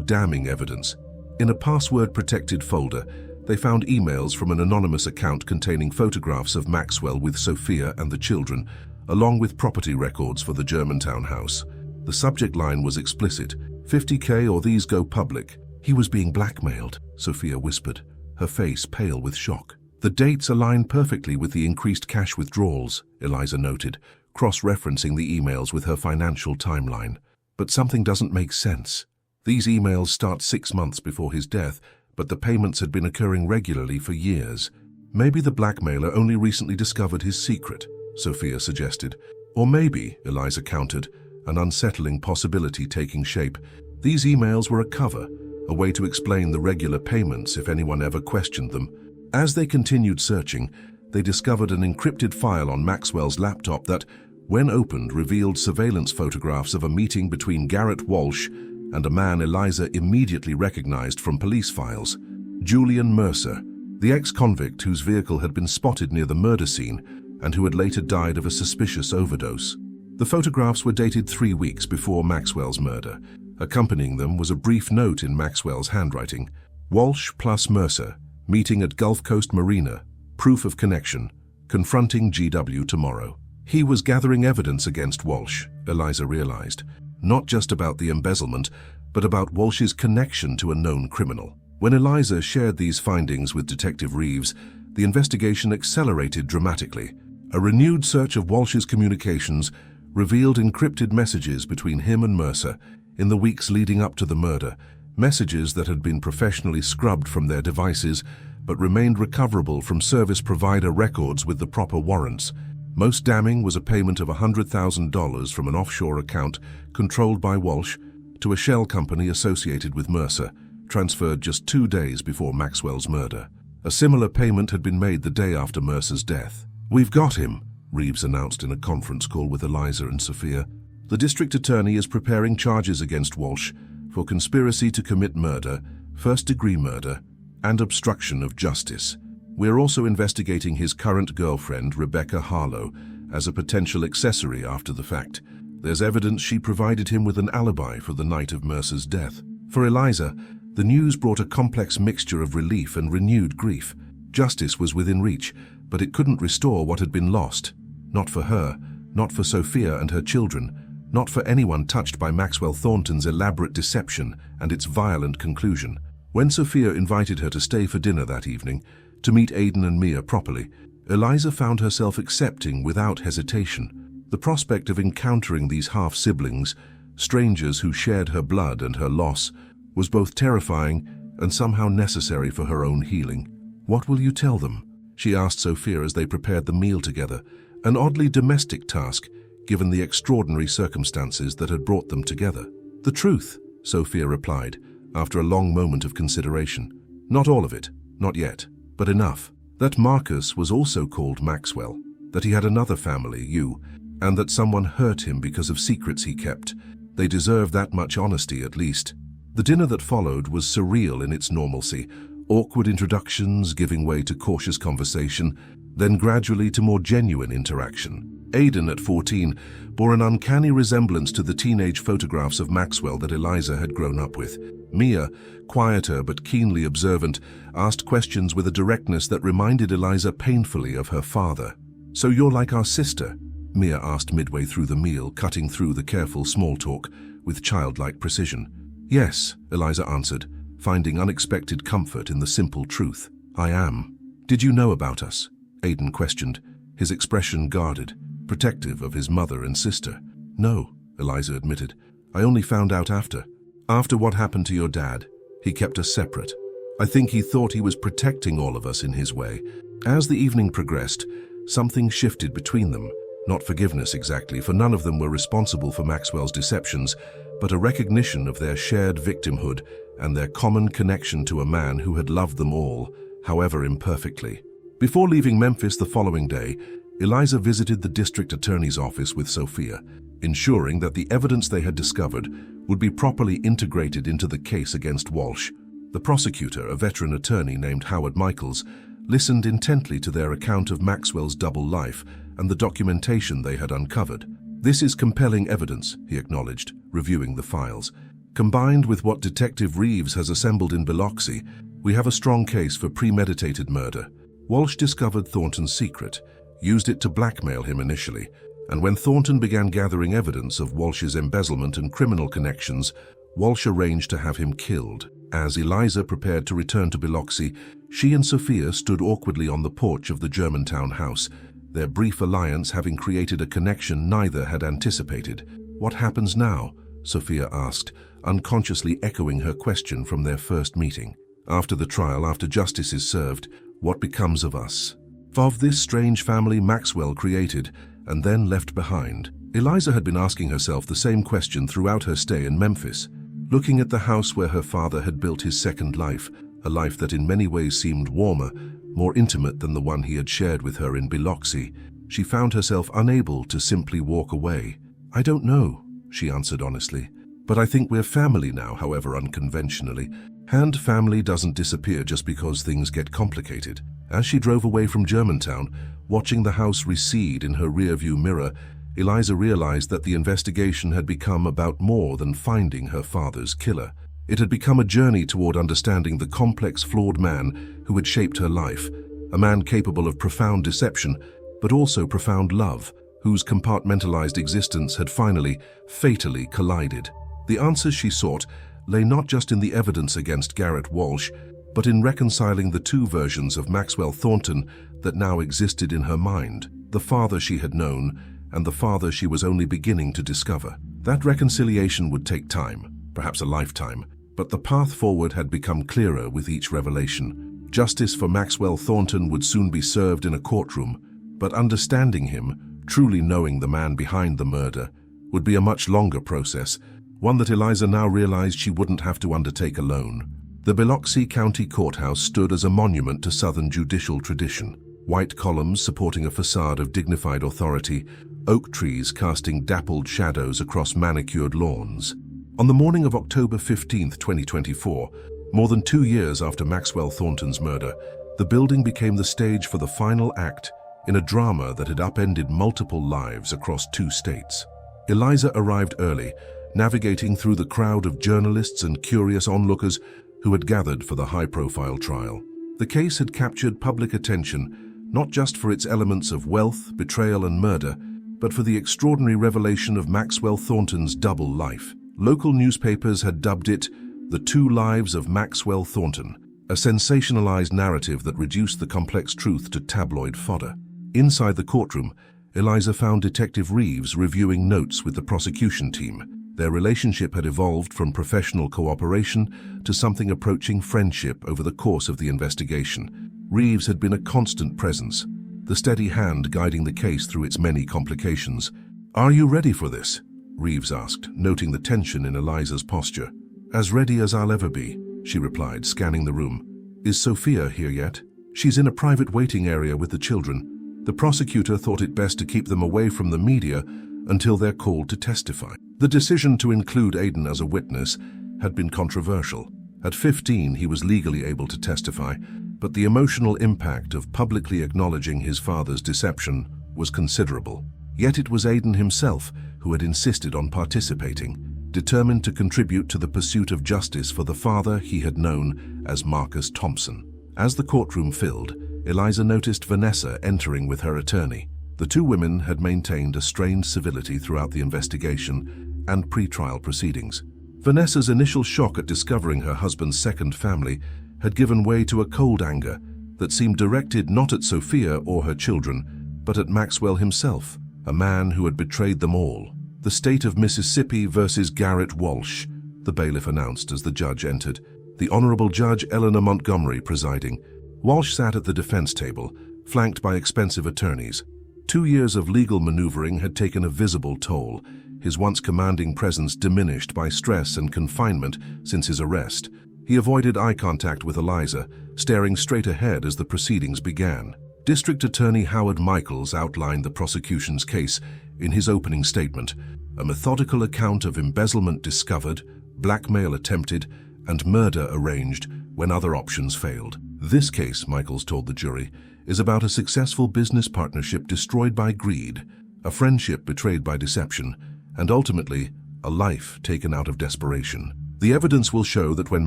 damning evidence. In a password-protected folder, they found emails from an anonymous account containing photographs of Maxwell with Sophia and the children, along with property records for the Germantown house. The subject line was explicit: "50K or these go public." "He was being blackmailed," Sophia whispered, her face pale with shock. "The dates align perfectly with the increased cash withdrawals," Eliza noted, cross-referencing the emails with her financial timeline. "But something doesn't make sense. These emails start 6 months before his death, but the payments had been occurring regularly for years. Maybe the blackmailer only recently discovered his secret," Sophia suggested. "Or maybe," Eliza countered, an unsettling possibility taking shape, "these emails were a cover, a way to explain the regular payments if anyone ever questioned them." As they continued searching, they discovered an encrypted file on Maxwell's laptop that, when opened, revealed surveillance photographs of a meeting between Garrett Walsh and a man Eliza immediately recognized from police files: Julian Mercer, the ex-convict whose vehicle had been spotted near the murder scene and who had later died of a suspicious overdose. The photographs were dated 3 weeks before Maxwell's murder. Accompanying them was a brief note in Maxwell's handwriting: "Walsh plus Mercer, meeting at Gulf Coast Marina, proof of connection, confronting GW tomorrow." He was gathering evidence against Walsh, Eliza realized, not just about the embezzlement, but about Walsh's connection to a known criminal. When Eliza shared these findings with Detective Reeves, the investigation accelerated dramatically. A renewed search of Walsh's communications revealed encrypted messages between him and Mercer in the weeks leading up to the murder, messages that had been professionally scrubbed from their devices but remained recoverable from service provider records with the proper warrants. Most damning was a payment of $100,000 from an offshore account controlled by Walsh to a shell company associated with Mercer, transferred just 2 days before Maxwell's murder. A similar payment had been made the day after Mercer's death. "We've got him," Reeves announced in a conference call with Eliza and Sophia. "The district attorney is preparing charges against Walsh for conspiracy to commit murder, first-degree murder, and obstruction of justice. We're also investigating his current girlfriend, Rebecca Harlow, as a potential accessory after the fact. There's evidence she provided him with an alibi for the night of Mercer's death." For Eliza, the news brought a complex mixture of relief and renewed grief. Justice was within reach, but it couldn't restore what had been lost. Not for her, not for Sophia and her children, not for anyone touched by Maxwell Thornton's elaborate deception and its violent conclusion. When Sophia invited her to stay for dinner that evening, to meet Aidan and Mia properly, Eliza found herself accepting without hesitation. The prospect of encountering these half-siblings, strangers who shared her blood and her loss, was both terrifying and somehow necessary for her own healing. "What will you tell them?" she asked Sophia as they prepared the meal together, an oddly domestic task given the extraordinary circumstances that had brought them together. "The truth," Sophia replied, after a long moment of consideration. "Not all of it, not yet, but enough. That Marcus was also called Maxwell, that he had another family, you, and that someone hurt him because of secrets he kept. They deserve that much honesty at least." The dinner that followed was surreal in its normalcy, awkward introductions giving way to cautious conversation, then gradually to more genuine interaction. Aidan, at 14, bore an uncanny resemblance to the teenage photographs of Maxwell that Eliza had grown up with. Mia, quieter but keenly observant, asked questions with a directness that reminded Eliza painfully of her father. "So you're like our sister?" Mia asked midway through the meal, cutting through the careful small talk with childlike precision. "Yes," Eliza answered, finding unexpected comfort in the simple truth. "I am." "Did you know about us?" Aidan questioned, his expression guarded, protective of his mother and sister. "No," Eliza admitted. "I only found out after. After what happened to your dad. He kept us separate. I think he thought he was protecting all of us in his way." As the evening progressed, something shifted between them. Not forgiveness exactly, for none of them were responsible for Maxwell's deceptions, but a recognition of their shared victimhood and their common connection to a man who had loved them all, however imperfectly. Before leaving Memphis the following day, Eliza visited the district attorney's office with Sophia, ensuring that the evidence they had discovered would be properly integrated into the case against Walsh. The prosecutor, a veteran attorney named Howard Michaels, listened intently to their account of Maxwell's double life and the documentation they had uncovered. "This is compelling evidence," he acknowledged, reviewing the files. "Combined with what Detective Reeves has assembled in Biloxi, we have a strong case for premeditated murder." Walsh discovered Thornton's secret, used it to blackmail him initially, and when Thornton began gathering evidence of Walsh's embezzlement and criminal connections, Walsh arranged to have him killed. As Eliza prepared to return to Biloxi, she and Sophia stood awkwardly on the porch of the Germantown house, their brief alliance having created a connection neither had anticipated. "What happens now?" Sophia asked, unconsciously echoing her question from their first meeting. "After the trial, after justice is served, what becomes of us? Of this strange family Maxwell created and then left behind?" Eliza had been asking herself the same question throughout her stay in Memphis. Looking at the house where her father had built his second life, a life that in many ways seemed warmer, more intimate than the one he had shared with her in Biloxi, she found herself unable to simply walk away. "I don't know," she answered honestly. "But I think we're family now, however unconventionally. And family doesn't disappear just because things get complicated." As she drove away from Germantown, watching the house recede in her rearview mirror, Eliza realized that the investigation had become about more than finding her father's killer. It had become a journey toward understanding the complex, flawed man who had shaped her life, a man capable of profound deception, but also profound love, whose compartmentalized existence had finally, fatally collided. The answers she sought lay not just in the evidence against Garrett Walsh, but in reconciling the two versions of Maxwell Thornton that now existed in her mind, the father she had known and the father she was only beginning to discover. That reconciliation would take time, perhaps a lifetime, but the path forward had become clearer with each revelation. Justice for Maxwell Thornton would soon be served in a courtroom, but understanding him, truly knowing the man behind the murder, would be a much longer process, one that Eliza now realized she wouldn't have to undertake alone. The Biloxi County Courthouse stood as a monument to Southern judicial tradition. White columns supporting a facade of dignified authority, oak trees casting dappled shadows across manicured lawns. On the morning of October 15, 2024, more than 2 years after Maxwell Thornton's murder, the building became the stage for the final act in a drama that had upended multiple lives across 2 states. Eliza arrived early, navigating through the crowd of journalists and curious onlookers who had gathered for the high-profile trial. The case had captured public attention, not just for its elements of wealth, betrayal, and murder, but for the extraordinary revelation of Maxwell Thornton's double life. Local newspapers had dubbed it "The Two Lives of Maxwell Thornton," a sensationalized narrative that reduced the complex truth to tabloid fodder. Inside the courtroom, Eliza found Detective Reeves reviewing notes with the prosecution team. Their relationship had evolved from professional cooperation to something approaching friendship over the course of the investigation. Reeves had been a constant presence, the steady hand guiding the case through its many complications. "Are you ready for this?" Reeves asked, noting the tension in Eliza's posture. "As ready as I'll ever be," she replied, scanning the room. "Is Sophia here yet?" "She's in a private waiting area with the children. The prosecutor thought it best to keep them away from the media until they're called to testify." The decision to include Aiden as a witness had been controversial. At 15, he was legally able to testify, but the emotional impact of publicly acknowledging his father's deception was considerable. Yet it was Aiden himself who had insisted on participating, determined to contribute to the pursuit of justice for the father he had known as Marcus Thompson. As the courtroom filled, Eliza noticed Vanessa entering with her attorney. The two women had maintained a strained civility throughout the investigation and pre-trial proceedings. Vanessa's initial shock at discovering her husband's second family had given way to a cold anger that seemed directed not at Sophia or her children, but at Maxwell himself, a man who had betrayed them all. "The state of Mississippi versus Garrett Walsh," the bailiff announced as the judge entered, the Honorable Judge Eleanor Montgomery presiding. Walsh sat at the defense table, flanked by expensive attorneys. 2 years of legal maneuvering had taken a visible toll, his once commanding presence diminished by stress and confinement since his arrest. He avoided eye contact with Eliza, staring straight ahead as the proceedings began. District Attorney Howard Michaels outlined the prosecution's case in his opening statement, a methodical account of embezzlement discovered, blackmail attempted, and murder arranged when other options failed. This case, Michaels told the jury, is about a successful business partnership destroyed by greed, a friendship betrayed by deception, and ultimately, a life taken out of desperation. The evidence will show that when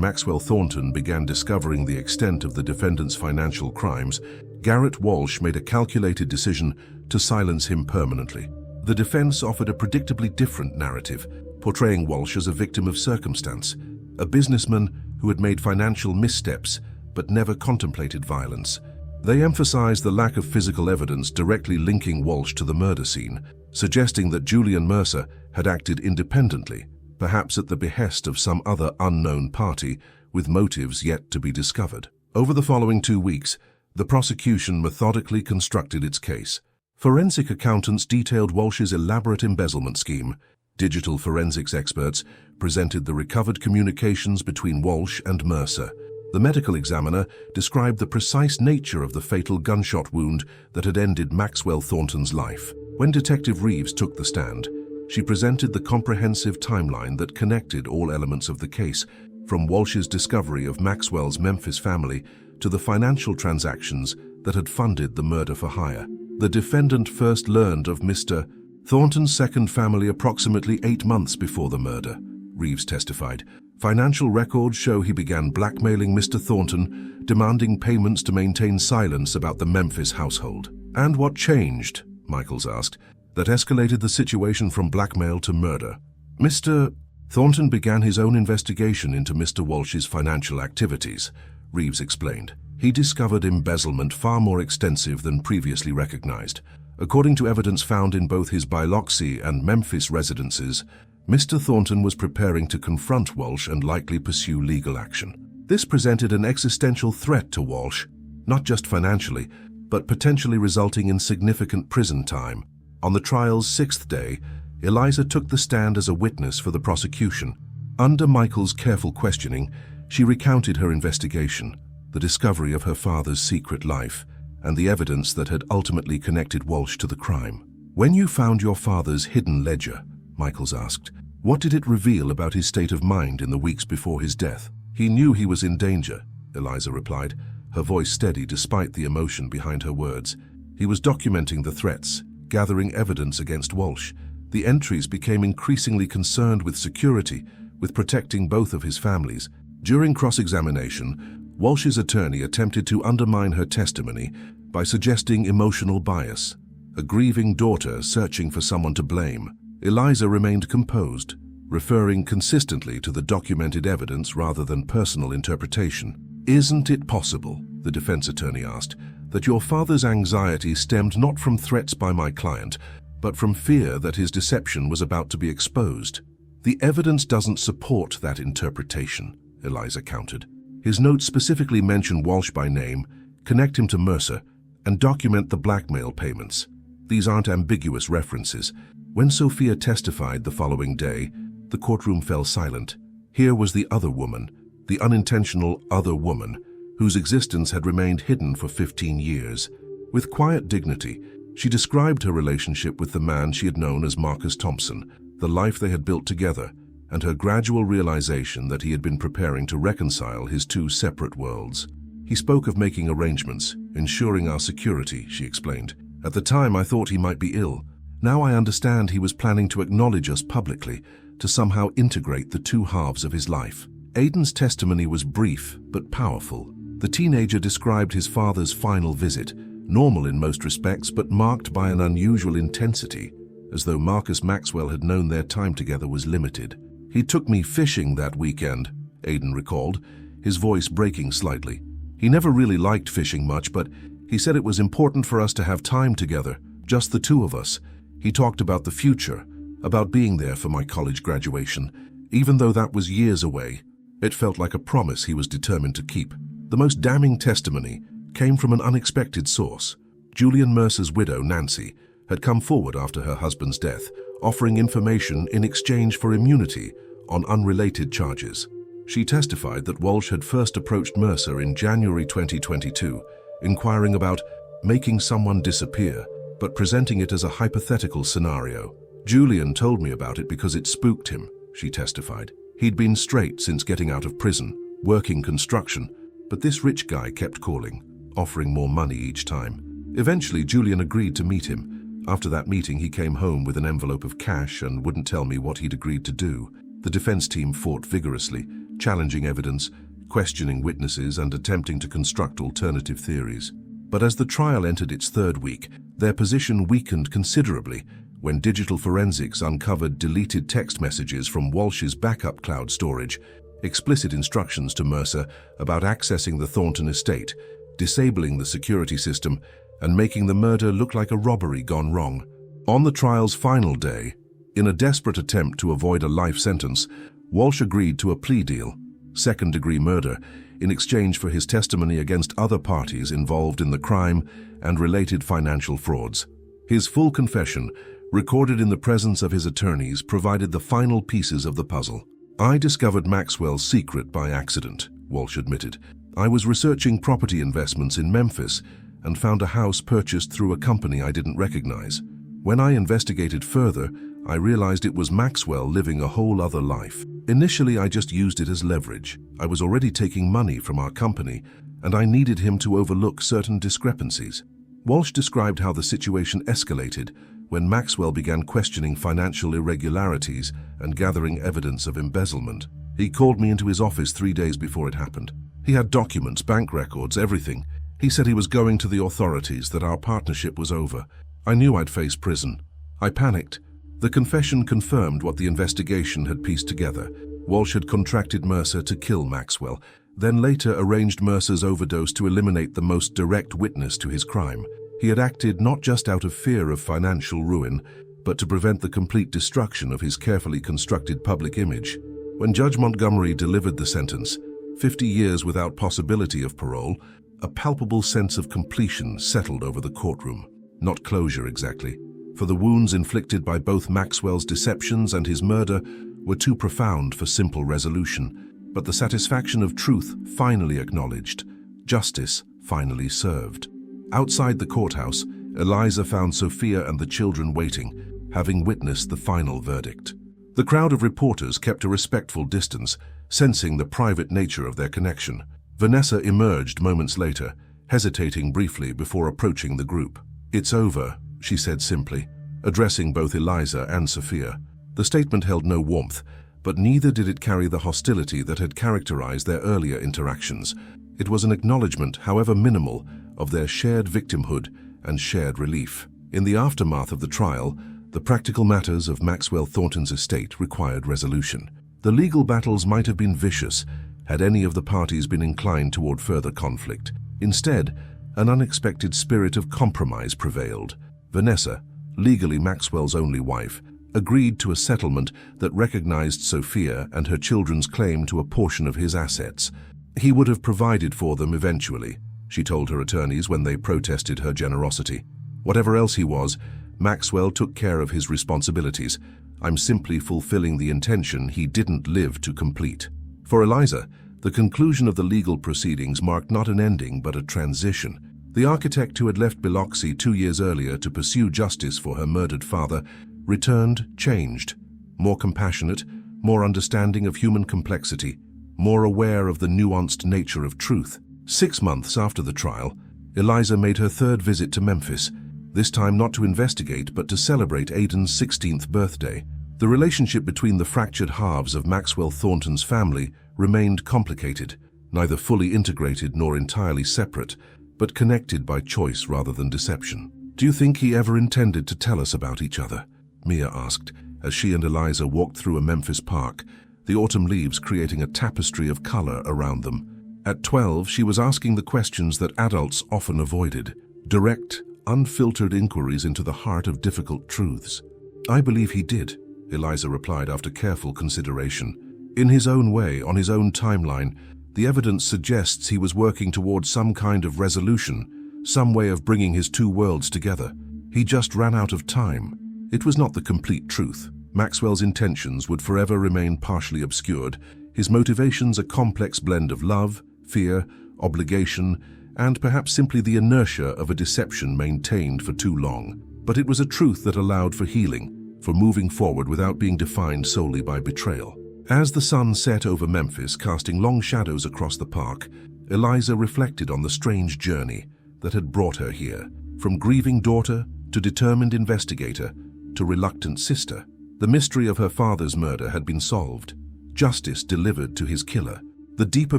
Maxwell Thornton began discovering the extent of the defendant's financial crimes, Garrett Walsh made a calculated decision to silence him permanently. The defense offered a predictably different narrative, portraying Walsh as a victim of circumstance, a businessman who had made financial missteps but never contemplated violence. They emphasized the lack of physical evidence directly linking Walsh to the murder scene, suggesting that Julian Mercer had acted independently, perhaps at the behest of some other unknown party with motives yet to be discovered. Over the following 2 weeks, the prosecution methodically constructed its case. Forensic accountants detailed Walsh's elaborate embezzlement scheme. Digital forensics experts presented the recovered communications between Walsh and Mercer. The medical examiner described the precise nature of the fatal gunshot wound that had ended Maxwell Thornton's life. When Detective Reeves took the stand, she presented the comprehensive timeline that connected all elements of the case, from Walsh's discovery of Maxwell's Memphis family to the financial transactions that had funded the murder for hire. The defendant first learned of Mr. Thornton's second family approximately 8 months before the murder, Reeves testified. Financial records show he began blackmailing Mr. Thornton, demanding payments to maintain silence about the Memphis household. And what changed, Michaels asked, that escalated the situation from blackmail to murder? Mr. Thornton began his own investigation into Mr. Walsh's financial activities, Reeves explained. He discovered embezzlement far more extensive than previously recognized. According to evidence found in both his Biloxi and Memphis residences, Mr. Thornton was preparing to confront Walsh and likely pursue legal action. This presented an existential threat to Walsh, not just financially, but potentially resulting in significant prison time. On the trial's 6th day, Eliza took the stand as a witness for the prosecution. Under Michael's careful questioning, she recounted her investigation, the discovery of her father's secret life, and the evidence that had ultimately connected Walsh to the crime. When you found your father's hidden ledger, Michaels asked, what did it reveal about his state of mind in the weeks before his death? He knew he was in danger, Eliza replied, her voice steady despite the emotion behind her words. He was documenting the threats, gathering evidence against Walsh. The entries became increasingly concerned with security, with protecting both of his families. During cross-examination, Walsh's attorney attempted to undermine her testimony by suggesting emotional bias, a grieving daughter searching for someone to blame. Eliza remained composed, referring consistently to the documented evidence rather than personal interpretation. Isn't it possible, the defense attorney asked, that your father's anxiety stemmed not from threats by my client, but from fear that his deception was about to be exposed? The evidence doesn't support that interpretation, Eliza countered. His notes specifically mention Walsh by name, connect him to Mercer, and document the blackmail payments. These aren't ambiguous references. When Sophia testified the following day, the courtroom fell silent. Here was the other woman, the unintentional other woman, whose existence had remained hidden for 15 years. With quiet dignity, she described her relationship with the man she had known as Marcus Thompson, the life they had built together, and her gradual realization that he had been preparing to reconcile his two separate worlds. He spoke of making arrangements, ensuring our security, she explained. At the time, I thought he might be ill. Now I understand he was planning to acknowledge us publicly, to somehow integrate the two halves of his life. Aiden's testimony was brief but powerful. The teenager described his father's final visit, normal in most respects but marked by an unusual intensity, as though Marcus Maxwell had known their time together was limited. He took me fishing that weekend, Aiden recalled, his voice breaking slightly. He never really liked fishing much, but he said it was important for us to have time together, just the two of us. He talked about the future, about being there for my college graduation. Even though that was years away, it felt like a promise he was determined to keep. The most damning testimony came from an unexpected source. Julian Mercer's widow, Nancy, had come forward after her husband's death, offering information in exchange for immunity on unrelated charges. She testified that Walsh had first approached Mercer in January 2022, inquiring about making someone disappear, but presenting it as a hypothetical scenario. Julian told me about it because it spooked him, she testified. He'd been straight since getting out of prison, working construction, But this rich guy kept calling, offering more money each time. Eventually, Julian agreed to meet him. After that meeting, he came home with an envelope of cash and wouldn't tell me what he'd agreed to do. The defense team fought vigorously, challenging evidence, questioning witnesses, and attempting to construct alternative theories. But as the trial entered its third week, their position weakened considerably when digital forensics uncovered deleted text messages from Walsh's backup cloud storage, explicit instructions to Mercer about accessing the Thornton estate, disabling the security system, and making the murder look like a robbery gone wrong. On the trial's final day, in a desperate attempt to avoid a life sentence, Walsh agreed to a plea deal, second-degree murder, in exchange for his testimony against other parties involved in the crime and related financial frauds. His full confession, recorded in the presence of his attorneys, provided the final pieces of the puzzle. "I discovered Maxwell's secret by accident," Walsh admitted. "I was researching property investments in Memphis and found a house purchased through a company I didn't recognize. When I investigated further, I realized it was Maxwell living a whole other life. Initially, I just used it as leverage. I was already taking money from our company, and I needed him to overlook certain discrepancies." Walsh described how the situation escalated when Maxwell began questioning financial irregularities and gathering evidence of embezzlement. "He called me into his office 3 days before it happened. He had documents, bank records, everything. He said he was going to the authorities, that our partnership was over. I knew I'd face prison. I panicked." The confession confirmed what the investigation had pieced together. Walsh had contracted Mercer to kill Maxwell, then later arranged Mercer's overdose to eliminate the most direct witness to his crime. He had acted not just out of fear of financial ruin, but to prevent the complete destruction of his carefully constructed public image. When Judge Montgomery delivered the sentence, 50 years without possibility of parole, a palpable sense of completion settled over the courtroom. Not closure exactly, for the wounds inflicted by both Maxwell's deceptions and his murder were too profound for simple resolution, but the satisfaction of truth finally acknowledged, justice finally served. Outside the courthouse, Eliza found Sophia and the children waiting, having witnessed the final verdict. The crowd of reporters kept a respectful distance, sensing the private nature of their connection. Vanessa emerged moments later, hesitating briefly before approaching the group. "It's over," she said simply, addressing both Eliza and Sophia. The statement held no warmth, but neither did it carry the hostility that had characterized their earlier interactions. It was an acknowledgement, however minimal, of their shared victimhood and shared relief. In the aftermath of the trial, the practical matters of Maxwell Thornton's estate required resolution. The legal battles might have been vicious had any of the parties been inclined toward further conflict. Instead, an unexpected spirit of compromise prevailed. Vanessa, legally Maxwell's only wife, agreed to a settlement that recognized Sophia and her children's claim to a portion of his assets. He would have provided for them eventually, she told her attorneys when they protested her generosity. Whatever else he was, Maxwell took care of his responsibilities. "I'm simply fulfilling the intention he didn't live to complete." For Eliza, the conclusion of the legal proceedings marked not an ending but a transition. The architect who had left Biloxi 2 years earlier to pursue justice for her murdered father returned changed, more compassionate, more understanding of human complexity, more aware of the nuanced nature of truth. 6 months after the trial, Eliza made her third visit to Memphis, this time not to investigate but to celebrate Aidan's 16th birthday. The relationship between the fractured halves of Maxwell Thornton's family remained complicated, neither fully integrated nor entirely separate, but connected by choice rather than deception. "Do you think he ever intended to tell us about each other?" Mia asked, as she and Eliza walked through a Memphis park, the autumn leaves creating a tapestry of color around them. At 12, she was asking the questions that adults often avoided, direct, unfiltered inquiries into the heart of difficult truths. "I believe he did," Eliza replied after careful consideration. "In his own way, on his own timeline, the evidence suggests he was working towards some kind of resolution, some way of bringing his two worlds together. He just ran out of time. It was not the complete truth. Maxwell's intentions would forever remain partially obscured, his motivations a complex blend of love, fear, obligation, and perhaps simply the inertia of a deception maintained for too long. But it was a truth that allowed for healing, for moving forward without being defined solely by betrayal." As the sun set over Memphis, casting long shadows across the park, Eliza reflected on the strange journey that had brought her here. From grieving daughter to determined investigator to reluctant sister, the mystery of her father's murder had been solved. Justice delivered to his killer. The deeper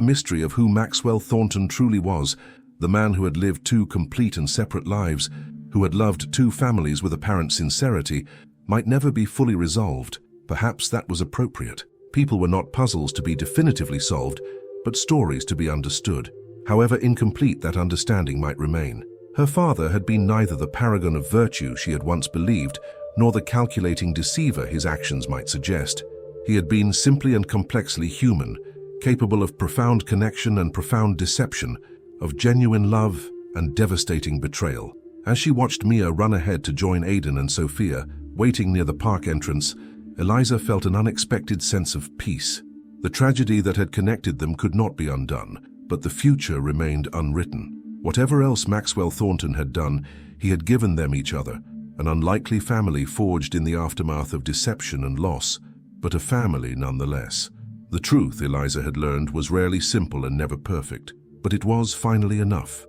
mystery of who Maxwell Thornton truly was, the man who had lived two complete and separate lives, who had loved two families with apparent sincerity, might never be fully resolved. Perhaps that was appropriate. People were not puzzles to be definitively solved, but stories to be understood. However incomplete that understanding might remain. Her father had been neither the paragon of virtue she had once believed, nor the calculating deceiver his actions might suggest. He had been simply and complexly human, capable of profound connection and profound deception, of genuine love and devastating betrayal. As she watched Mia run ahead to join Aidan and Sophia, waiting near the park entrance, Eliza felt an unexpected sense of peace. The tragedy that had connected them could not be undone, but the future remained unwritten. Whatever else Maxwell Thornton had done, he had given them each other, an unlikely family forged in the aftermath of deception and loss, but a family nonetheless. The truth, Eliza had learned, was rarely simple and never perfect, but it was finally enough.